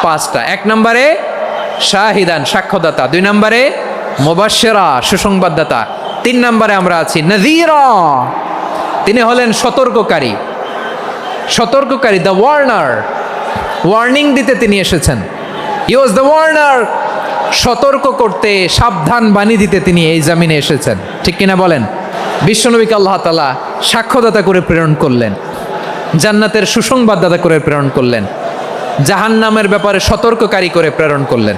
S1: 5টা। 1 নম্বরে শাহিদান, সাক্ষ্যদাতা। 2 নম্বরে মুবাশশিরা, সুসংবাদদাতা। 3 নম্বরে আমরা আছি নাযীরা, তিনি হলেন সতর্ককারী। সতর্ককারী, দ্য ওয়ার্নার, ওয়ার্নিং দিতে তিনি এসেছেন। হি ওয়াজ দ্য ওয়ার্নার, সতর্ক করতে, সাবধান বাণী দিতে তিনি এই জমিনে এসেছেন, ঠিক কিনা বলেন? বিশ্বনবীকে আল্লাহ তাআলা সাক্ষ্যদাতা করে প্রেরণ করলেন, জান্নাতের সুসংবাদদাতা করে প্রেরণ করলেন, জাহান্নামের ব্যাপারে সতর্ককারী করে প্রেরণ করলেন।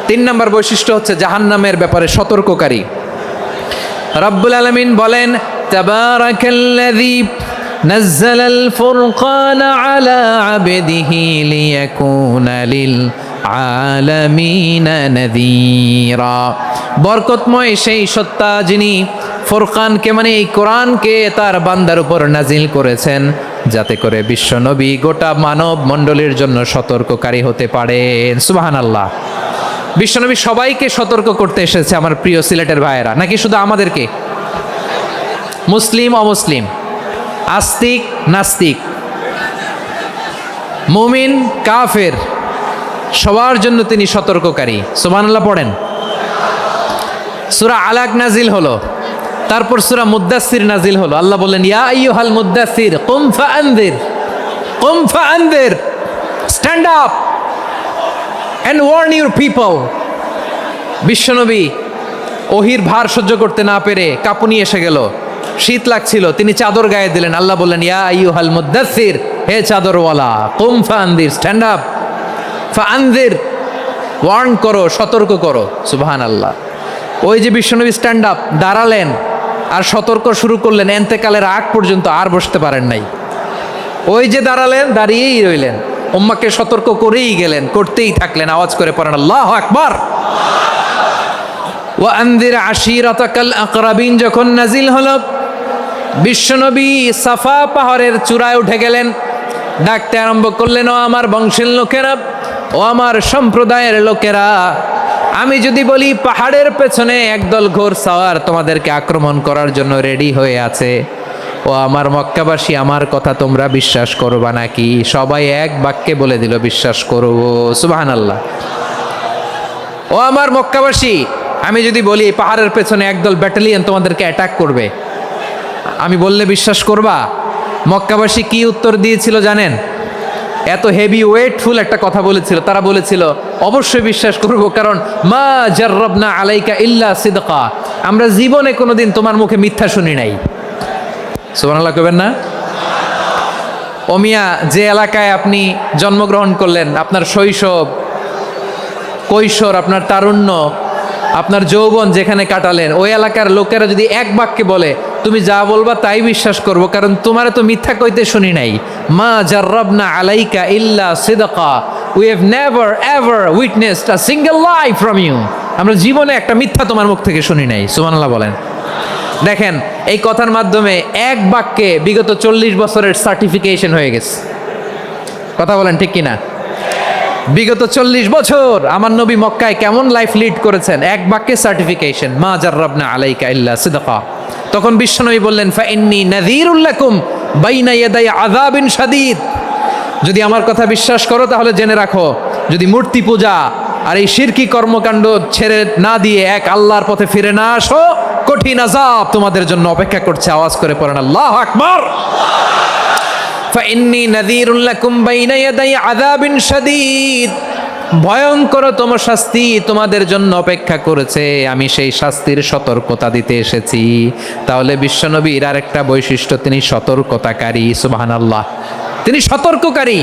S1: 3 নম্বর বৈশিষ্ট্য হচ্ছে জাহান্নামের ব্যাপারে সতর্ককারী। রব্বুল আলামিন বলেন, তাবারাকাল্লাযী নাযালাল ফুরকানা আলা আবদিহি লিয়াকুনা লিল আলামিনা নাযীরা, বরকতময় সেই সত্তা যিনি ফুরকানকে, মানে এই কোরআনকে তার বান্দার উপর নাজিল করেছেন, যাতে করে বিশ্বনবী গোটা মানব মণ্ডলীর জন্য সতর্ককারী হতে পারেন। সুবহানাল্লাহ। বিশ্বনবী সবাইকে সতর্ক করতে এসেছে, আমার প্রিয় সিলেটের ভাইয়েরা, নাকি শুধু আমাদেরকে? মুসলিম অমুসলিম, আস্তিক নাস্তিক, মুমিন কাফের, সবার জন্য তিনি সতর্ককারী। সুবহানাল্লাহ পড়েন। সূরা আলাক নাজিল হলো, তারপর সূরা মুদ্দাসসির নাজিল হলো। আল্লাহ বলেন, ইয়া আইয়ুহাল মুদ্দাসসির কুম ফাআনদির, কুম ফাআনদির, stand up and warn your people. বিশ্বনবী ওহির ভার সহ্য করতে না পেরে কাঁপুনি এসে গেল, শীত লাগছিল, তিনি চাদর গায়ে দিলেন। আল্লাহ বললেন, ইয়া আইয়ুহাল মুদ্দাসসির, হে চাদরওয়ালা, কুম ফাআনদির, স্ট্যান্ড আপ, ফাআনদির, ওয়ার্ন করো, সতর্ক করো। সুবহানাল্লাহ। ওই যে বিশ্বনবী স্ট্যান্ড আপ, দাঁড়ালেন আর সতর্ক শুরু করলেন, এন্তেকালের আগ পর্যন্ত আর বসতে পারেন নাই। ওই যে দাঁড়ালেন, দাঁড়িয়েই রইলেন, উম্মাকে সতর্ক করেই গেলেন, করতেই থাকলেন। আওয়াজ করে পড়েন আল্লাহু আকবার। ওয়া আনদির আশিরাতাকাল আকরাবিন যখন নাজিল হলো, বিশ্বনবী সাফা পাহাড়ের চূড়ায় উঠে গেলেন, ডাকতে আরম্ভ করলেন, ও আমার বংশের লোকেরা, ও আমার সম্প্রদায়ের লোকেরা, আমি যদি বলি পাহাড়ের পেছনে একদল ঘোড়সাওয়ার তোমাদেরকে আক্রমণ করার জন্য রেডি হয়ে আছে, ও আমার মক্কাবাসী, আমার কথা তোমরা বিশ্বাস করবা নাকি? সবাই এক বাক্যে বলে দিল, বিশ্বাস করব। সুবহানাল্লাহ। ও আমার মক্কাবাসী, আমি যদি বলি পাহাড়ের পেছনে একদল ব্যাটালিয়ন তোমাদেরকে অ্যাটাক করবে, আমি বললে বিশ্বাস করবা? মক্কাবাসী কি উত্তর দিয়েছিল জানেন? এত হেভি ওয়েটফুল একটা কথা বলেছিল। তারা বলেছিল, অবশ্যই বিশ্বাস করব, কারণ মা জাররাবনা আলাইকা ইল্লা সিদকা, আমরা জীবনে কোনোদিন তোমার মুখে মিথ্যা শুনি নাই। সুবহানাল্লাহ কইবেন না? ও মিয়া, যে এলাকায় আপনি জন্মগ্রহণ করলেন, আপনার শৈশব, কৈশোর, আপনার তারুণ্য, আপনার যৌবন যেখানে কাটালেন, ওই এলাকার লোকেরা যদি এক বাক্যে বলে তুমি যা বলবা তাই বিশ্বাস করব, কারণ তোমারে তো মিথ্যা কইতে শুনি নাই। মা জাররাবনা আলাইকা ইল্লা সিদকা, we have never ever witnessed a single lie from you. আমরা জীবনে একটা মিথ্যা তোমার মুখ থেকে শুনি নাই। সুবহানাল্লাহ বলেন। দেখেন এই কথার মাধ্যমে এক বাক্যে বিগত 40 বছরের সার্টিফিকেশন হয়ে গেছে। কথা বলেন ঠিক কিনা? বিগত 40 বছর আমার নবী মক্কায় কেমন লাইফ লিড করেছেন, এক বাক্যে সার্টিফিকেশন, মা জাররাবনা আলাইকা ইল্লা সিদকা। তখন বিশ্বনবী বললেন, ফা ইন্নী নাযীরুল লাকুম বাইনা ইয়াদাই আযাবিন শাদীদ। যদি আমার কথা বিশ্বাস করো তাহলে জেনে রাখো, যদি মূর্তি পূজা আর এই শিরকি কর্মকাণ্ড ছেড়ে না দিয়ে এক আল্লাহর পথে ফিরে না আসো, কঠিন আযাব তোমাদের জন্য অপেক্ষা করছে। আওয়াজ করে পড়েন আল্লাহু আকবার। ফাইন্নী নাযীরুল লাকুম বাইনা ইয়াদাই আযাবিন শাদীদ। ভয়ঙ্করতম শাস্তি তোমাদের জন্য অপেক্ষা করেছে, আমি সেই শাস্তির সতর্কতা দিতে এসেছি। তাহলে বিশ্বনবীর আরেকটা বৈশিষ্ট্য, তিনি সতর্কতাকারী। সুবহানাল্লাহ, তিনি সতর্ককারী।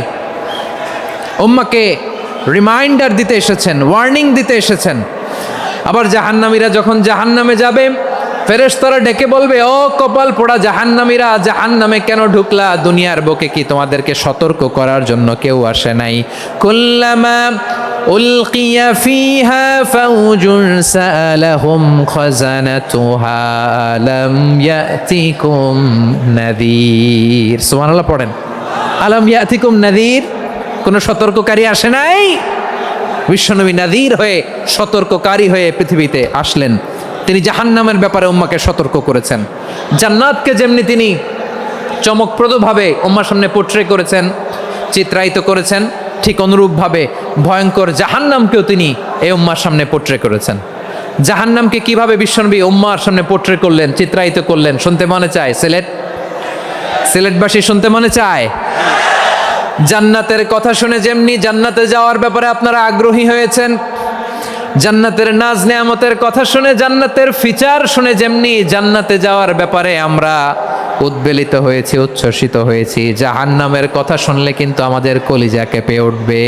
S1: উম্মাকে রিমাইন্ডার দিতে এসেছেন, ওয়ার্নিং দিতে এসেছেন। আবার জাহান্নামীরা যখন জাহান্নামে যাবে, ফেরেশতারা ডেকে বলবে, ও কপাল পোড়া জাহান্নামীরা, জাহান্নামে কেন ঢুকলা? দুনিয়ার বুকে কি তোমাদেরকে সতর্ক করার জন্য কেউ আসে নাই? কুল্লামা উলকিয়া ফিহা ফাউজুন সাআলাহুম খাজানাতুহা আলাম ইয়াতিকুম নাযীর। সুবহানাল্লাহ পড়েন, আলাম ইয়াতিকুম নাযীর। কোন সতর্ককারী আসে নাই? বিশ্বনবী নাযীর হয়ে, সতর্ককারী হয়ে পৃথিবীতে আসলেন। তিনি জাহান্নামের ব্যাপারে উম্মাকে সতর্ক করেছেন। জান্নাতকে যেমনি তিনি চমকপ্রদভাবে উম্মার সামনে পোট্রে করেছেন, চিত্রায়িত করেছেন, ঠিক অনুরূপভাবে ভয়ঙ্কর জাহান্নামকেও তিনি এই উম্মার সামনে পোট্রে করেছেন। জাহান্নামকে কিভাবে বিশ্বনবী উম্মার সামনে পোট্রে করলেন, চিত্রায়িত করলেন, শুনতে মনে চায়? সিলেটবাসী শুনতে মনে চায়? জান্নাতের কথা শুনে যেমনি জান্নাতে যাওয়ার ব্যাপারে আপনারা আগ্রহী হয়েছেন, জান্নাতের নাজ নেয়ামতের কথা শুনে, জান্নাতের ফিচার শুনে যেমনি জান্নাতে যাওয়ার ব্যাপারে আমরা উদ্বেলিত হয়েছি, উচ্ছ্বসিত হয়েছি, জাহান্নামের কথা শুনলে কিন্তু আমাদের কলিজা কেঁপে উঠবে।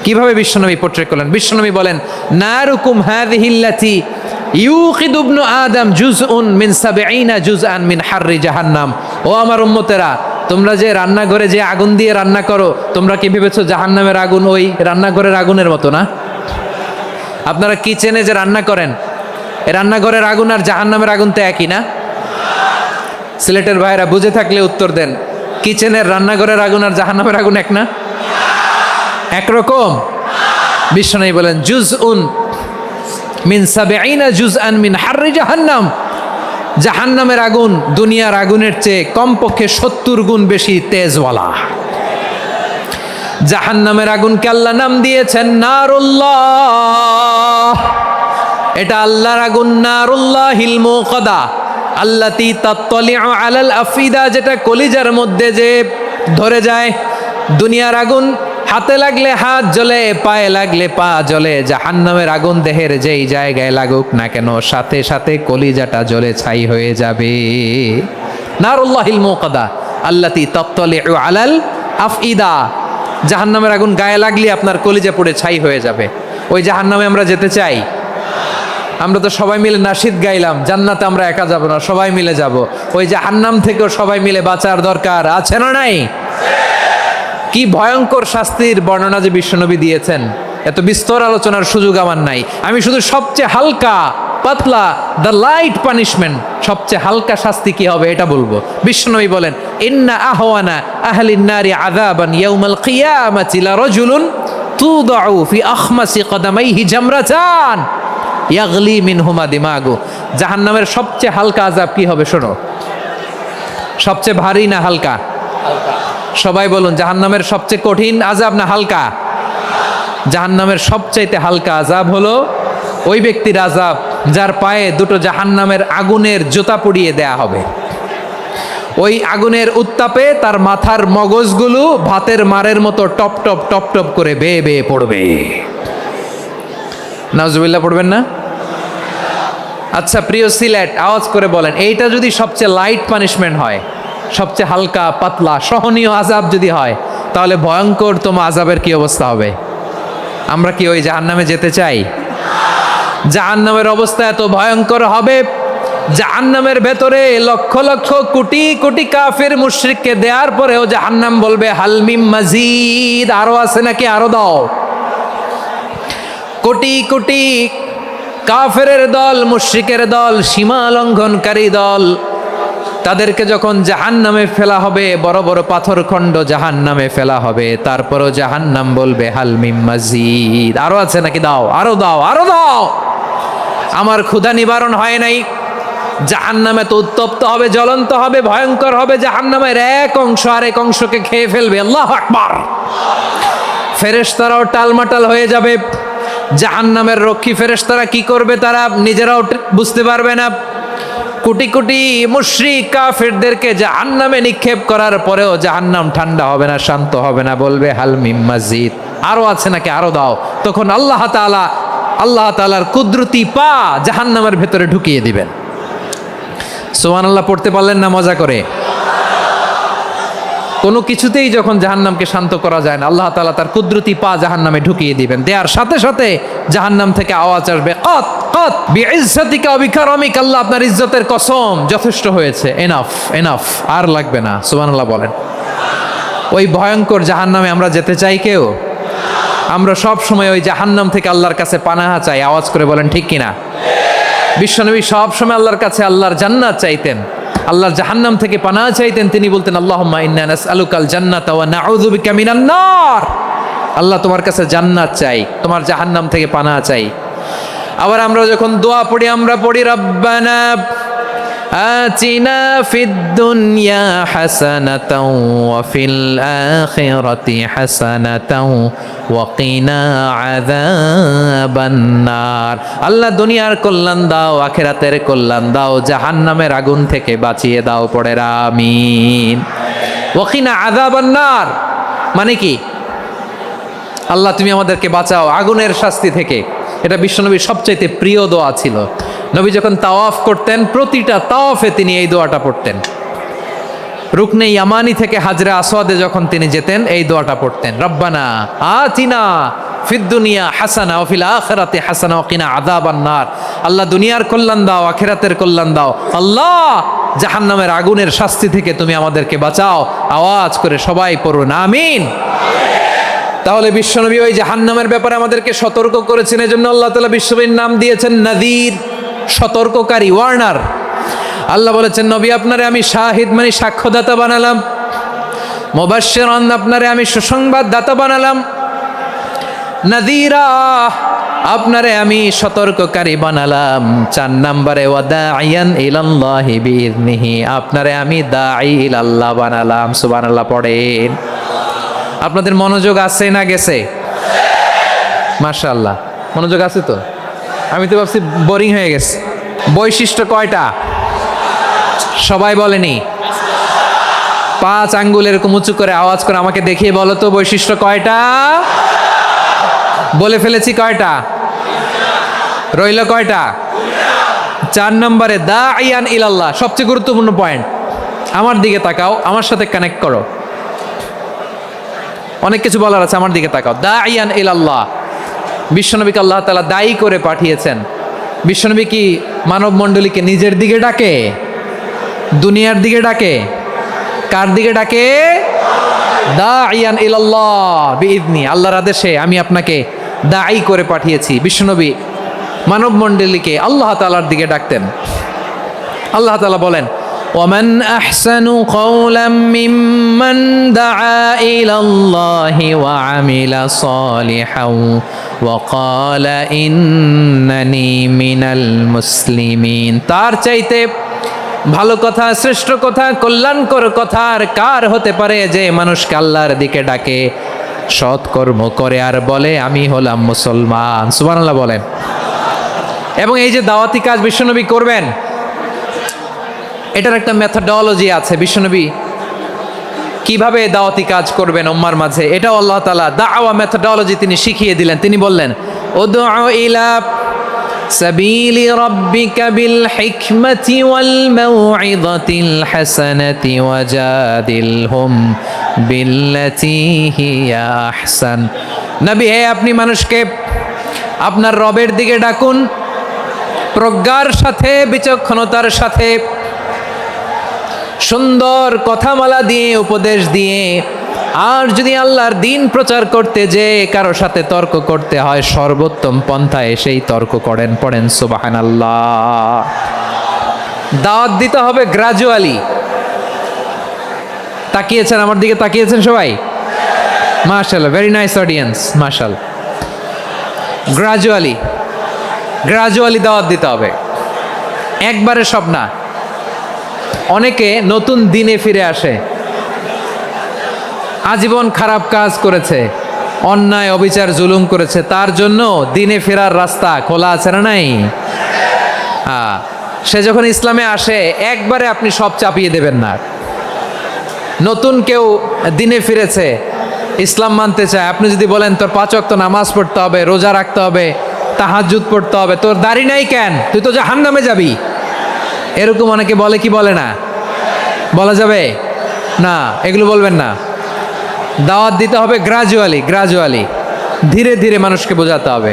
S1: কিভাবে বিশ্বনবী পোট্রে করলেন? বিশ্বনবী বলেন, নারুকুম হাযিহিল্লাতী ইউকিদু ইবনু আদম জুজউন মিন ৭০ জুজআন মিন হাররি জাহান্নাম। ও আমার উম্মতেরা, তোমরা যে রান্নাঘরে যে আগুন দিয়ে রান্না করো, তোমরা কি ভেবেছো জাহান্নামের আগুন ওই রান্নাঘরের আগুনের মতো না? আপনারা কিচেনে যে রান্না করেন, এই রান্নাঘরের আগুন আর জাহান্নামের আগুন তো একই না? সিলেটের ভাইরা বুঝে থাকলে উত্তর দেন, কিচেনের রান্নাঘরের আগুন আর জাহান্নামের আগুন এক না? একরকম? বিশ্বনবী বলেন, জুজউন মিন ৭০ জুজআন মিন হাররি জাহান্নাম। জাহান্নামের আগুন দুনিয়ার আগুনের চেয়ে কমপক্ষে ৭০ গুণ বেশি তেজওয়ালা। জাহান্নামের আগুনকে আল্লাহ নাম দিয়েছেন নারুল্লাহ। এটা আল্লাহর আগুন, নারুল্লাহিল মুকাদা আল্লাতী তাত্তালিউ আলাল আফিদা, যেটা কলিজার মধ্যে যে ধরে যায়। দুনিয়ার আগুন হাতে লাগলে হাত জ্বলে, পায়ে লাগলে পা জ্বলে। জাহান্নামের আগুন দেহের যেই জায়গায় লাগুক না কেন, সাথে সাথে কলিজাটা জ্বলে ছাই হয়ে যাবে। নারুল্লাহিল মুকাদা আল্লাতী তাত্তালিউ আলাল আফইদা। জাহান্নামের আগুন গায়ে লাগলে আপনার কলিজা পুড়ে ছাই হয়ে যাবে। ওই জাহান্নামে আমরা যেতে চাই? আমরা তো সবাই মিলে নাশিদ গাইলাম, জান্নাতে আমরা একা যাব না, সবাই মিলে যাব। ওই জাহান্নাম থেকেও সবাই মিলে বাঁচার দরকার আছে না নাই? কি ভয়ঙ্কর শাস্তির বর্ণনা যে বিশ্বনবী দিয়েছেন, এত বিস্তর আলোচনার সুযোগ আমার নাই। আমি শুধু সবচেয়ে হালকা পাতলা, দ্য লাইট পানিশমেন্ট, সবচেয়ে হালকা শাস্তি কি হবে এটা বলবো। বিশ্বনবী বলেন, ইন্না আহওয়ানা আহলিন নারি আযাবান ইয়াউমাল কিয়ামাতি লারাজুলুন তুদাউ ফি আখমাসি কদামাইহি জামরাতান ইয়াগলি মিনহুমা দিমাগু। জাহান্নামের সবচেয়ে হালকা আযাব কি হবে শোনো। সবচেয়ে ভারী না হালকা? সবাই বলুন, জাহান্নামের সবচেয়ে কঠিন আযাব না হালকা? জাহান্নামের সবচাইতে হালকা আযাব হলো ওই ব্যক্তির আযাব যার পায়ে দুটো জাহান্নামের আগুনের জুতা পরিয়ে দেয়া হবে। ওই আগুনের উত্তাপে তার মাথার মগজগুলো ভাতের মারের মতো টপ টপ টপ টপ করে বেয়ে বেয়ে পড়বে। নাউজুবিল্লাহ পড়বেন না? আচ্ছা প্রিয় সিলেট, আওয়াজ করে বলেন, এইটা যদি সবচেয়ে লাইট পানিশমেন্ট হয়, সবচেয়ে হালকা পাতলা সহনীয় আযাব যদি হয়, তাহলে ভয়ঙ্করতম আযাবের কি অবস্থা হবে? আমরা কি ওই জাহান্নামে যেতে চাই? জাহান্নামের অবস্থা এত ভয়ঙ্কর হবে জাহান্নামের ভেতরে লক্ষ লক্ষ কোটি কোটি কাফের মুশরিককে দেওয়ার পরেও জাহান্নাম বলবে হাল মিম মাজিদ, আরো আছে নাকি, আরো দাও। কোটি কোটি কাফেরের দল, মুশরিকের দল, সীমা লঙ্ঘনকারী দল, তাদেরকে যখন জাহান্নামে ফেলা হবে, বড় বড় পাথরখণ্ড জাহান্নামে ফেলা হবে, তারপরও জাহান্নাম বলবে হাল মিম মাজিদ, আরো আছে নাকি, দাও, আরো দাও, আরো দাও। আমার ক্ষুধা নিবারণ হয় নাই। জাহান্নামে তো উত্তপ্ত হবে, জ্বলন্ত হবে, ভয়ঙ্কর হবে। জাহান্নামের এক অংশ আরেক অংশকে খেয়ে ফেলবে। আল্লাহু আকবার। ফেরেশতারাও টালমাটাল হয়ে যাবে। জাহান্নামের রক্ষী ফেরেশতারা কি করবে তারা নিজেরাও বুঝতে পারবে না। কোটি কোটি মুশরিক কাফেরদেরকে জাহান্নামে নিক্ষেপ করার পরেও জাহান্নাম ঠান্ডা হবে না, শান্ত হবে না, বলবে হাল মিম মাজিদ, আরো আছে নাকি, আরো দাও। তখন আল্লাহ তাআলার কুদরতি পা জাহান্নামের ভেতরে ঢুকিয়ে দিবেন। সুবহানাল্লাহ পড়তে পারলেন না মজা করে? কোনো কিছুতেই যখন জাহান্নামকে শান্ত করা যায় না, আল্লাহ তাআলা তার কুদরতি পা জাহান্নামে ঢুকিয়ে দিবেন। দেওয়ার সাথে সাথে জাহান্নাম থেকে আওয়াজ আসবে, কত কত বিইজ্জাতিকা ওয়া বিকারমিকা, আল্লাহ আপনার ইজ্জতের কসম, যথেষ্ট হয়েছে, এনাফ এনাফ, আর লাগবে না। সুবহানাল্লাহ বলেন। ওই ভয়ঙ্কর জাহান্নামে আমরা যেতে চাই কেউ? আমরা সব সময় ওই জাহান্নাম থেকে আল্লাহর কাছে পানাহা চাই। আওয়াজ করে বলেন ঠিক কিনা? বিশ্বনবী সব সময় আল্লাহর কাছে আল্লাহর জান্নাত চাইতেন, আল্লাহর জাহান্নাম থেকে পানাহ চাইতেন। তিনি বলতেন আল্লাহুম্মা ইন্না নাসআলুকাল জান্নাতা ওয়া নাউযু বিকা মিনান নার। আল্লাহ তোমার কাছে জান্নাত চাই, তোমার জাহান্নাম থেকে পানাহ চাই। আবার আমরা যখন দোয়া পড়ি, আমরা পড়ি রব্বানা আতিনা ফিদ দুনিয়া হাসানাতাও ওয়া ফিল আখিরাতি হাসানাতাও ওয়া কিনা আযাবান নার। আল্লাহ দুনিয়ার কল্যাণ দাও, আখিরাতের কল্যাণ দাও, জাহান্নামের আগুন থেকে বাঁচিয়ে দাও। পড়ে আমিন। ওয়া কিনা আযাবান নার মানে কি? আল্লাহ তুমি আমাদেরকে বাঁচাও আগুনের শাস্তি থেকে। এটা বিশ্বনবীর সবচাইতে প্রিয় দোয়া ছিল। নবী যখন তাওয়াফ করতেন, প্রতিটা তাওয়াফে তিনি এই দোয়াটা পড়তেন। রুকনে ইয়ামানি থেকে হাজরে আসওয়াদে যখন তিনি যেতেন, এই দোয়াটা পড়তেন, রব্বানা আতিনা ফিদ দুনিয়া হাসানা ওয়া ফিল আখিরাতি হাসানা ওয়া কিনা আযাবান নার। আল্লাহ দুনিয়ার কল্যাণ দাও, আখিরাতের কল্যাণ দাও। আল্লাহ জাহান্নামের আগুনের শাস্তি থেকে তুমি আমাদেরকে বাঁচাও। আওয়াজ করে সবাই পড়ুন আমিন। তাহলে বিশ্বনবী ওই জাহান্নামের ব্যাপারে আমাদেরকে সতর্ক করেছেন। এজন্য আল্লাহ তাআলা বিশ্বনবীর নাম দিয়েছেন নাযীর, সতর্ককারী, ওয়ার্নার। আল্লাহ বলেছেন নবী আপনারে আমি শাহিদ মানে সাক্ষ্যদাতা বানালাম, মুবাশশিরান আপনারে আমি সুসংবাদদাতা বানালাম, নাযীরা আপনারে আমি সতর্ককারী বানালাম। 4 নম্বরে ওয়া দাঈয়ান ইলাল্লাহি বিইذনিহি, আপনারে আমি দাঈ ইলাল্লাহ বানালাম। সুবহানাল্লাহ পড়েন। আপনাদের মনোযোগ আছে না গেছে? মাশাআল্লাহ মনোযোগ আছে তো। আমি তো ভাবছি বোরিং হয়ে গেছে। বৈশিষ্ট্য কয়টা সবাই বলেনি? 5 আঙ্গুল এরকম উঁচু করে আওয়াজ করে আমাকে দেখিয়ে বলো তো বৈশিষ্ট্য কয়টা? বলে ফেলেছি কয়টা? রইল কয়টা? 4 নম্বরে দাঈয়ান ইলাল্লাহ, সবচেয়ে গুরুত্বপূর্ণ পয়েন্ট। আমার দিকে তাকাও, আমার সাথে কানেক্ট করো। অনেক কিছু বলার আছে, আমার দিকে তাকাও। দাঈয়ান ইলাল্লাহ, বিশ্বনবীকে আল্লাহ তাআলা দায়ী করে পাঠিয়েছেন। বিশ্বনবী কি মানব মণ্ডলীকে নিজের দিকে ডাকে? দুনিয়ার দিকে ডাকে? কার দিকে ডাকে? দাঈয়ান ইলাল্লাহ বিইذনি, আল্লাহর আদেশে আমি আপনাকে দায়ী করে পাঠিয়েছি। বিশ্বনবী মানব মণ্ডলীকে আল্লাহ তাআলার দিকে ডাকতেন। আল্লাহ তাআলা বলেন ومن أحسن قولا ممن دعا إلى الله وعمل صالحا وقال إنني من المسلمين। তার চাইতে ভালো কথা, শ্রেষ্ঠ কথা, কল্যাণকর কথা আর কার হতে পারে যে মানুষকে আল্লাহর দিকে ডাকে, সৎকর্ম করে আর বলে আমি হলাম মুসলমান। সুবহানাল্লাহ বলেন। এবং এই যে দাওয়াতি কাজ বিশ্বনবী করবেন, এটার একটা মেথডোলজি আছে। বিশ্বনবী কিভাবে দাওয়াতি কাজ করবেন উম্মার মাঝে, এটাও আল্লাহ তাআলা দাওয়া মেথডোলজি তিনি শিখিয়ে দিলেন। তিনি বললেন উদউ ইলা সাবিলি রাব্বিকা বিল হিকমাতি ওয়াল মাউইযাতিল হাসানাতি ওয়াজাদিলহুম বিল্লাতী হিয়া আহসান। নবী হে আপনি মানুষকে আপনার রবের দিকে ডাকুন প্রজ্ঞার সাথে, বিচক্ষণতার সাথে, সুন্দর কথামালা দিয়ে, উপদেশ দিয়ে। আর যদি আল্লাহর দিন প্রচার করতে যে কারো সাথে তর্ক করতে হয়, সর্বোত্তম পন্থায় সেই তর্ক করেন। পড়েন সুবহানাল্লাহ। দাওয়াত দিতে হবে গ্রাজুয়ালি। তাকিয়েছেন আমার দিকে, তাকিয়েছেন সবাই? মাশাআল্লাহ, ভেরি নাইস অডিয়েন্স, মাশাআল্লাহ। গ্রাজুয়ালি গ্রাজুয়ালি দাওয়াত দিতে হবে, একবারে সব না। অনেকে নতুন দিনে ফিরে আসে, আজীবন খারাপ কাজ করেছে, অন্যায় অবিচার জুলুম করেছে, তার জন্য দিনে ফেরার রাস্তা খোলা আছে না নাই? হ্যাঁ, সে যখন ইসলামে আসে একবারে আপনি সব চাপিয়ে দেবেন না। নতুন কেউ দিনে ফিরেছে, ইসলাম মানতে চায়, আপনি যদি বলেন তোর 5 ওয়াক্ত নামাজ পড়তে হবে, রোজা রাখতে হবে, তাহাজ্জুদ পড়তে হবে, তোর দাড়ি নাই কেন, তুই তো জাহান্নামে যাবি, এরকম অনেকে বলে কি বলে না? বলা যাবে না, এগুলো বলবেন না। দাওয়াত দিতে হবে গ্রাজুয়ালি, ধীরে ধীরে মানুষকে বোঝাতে হবে।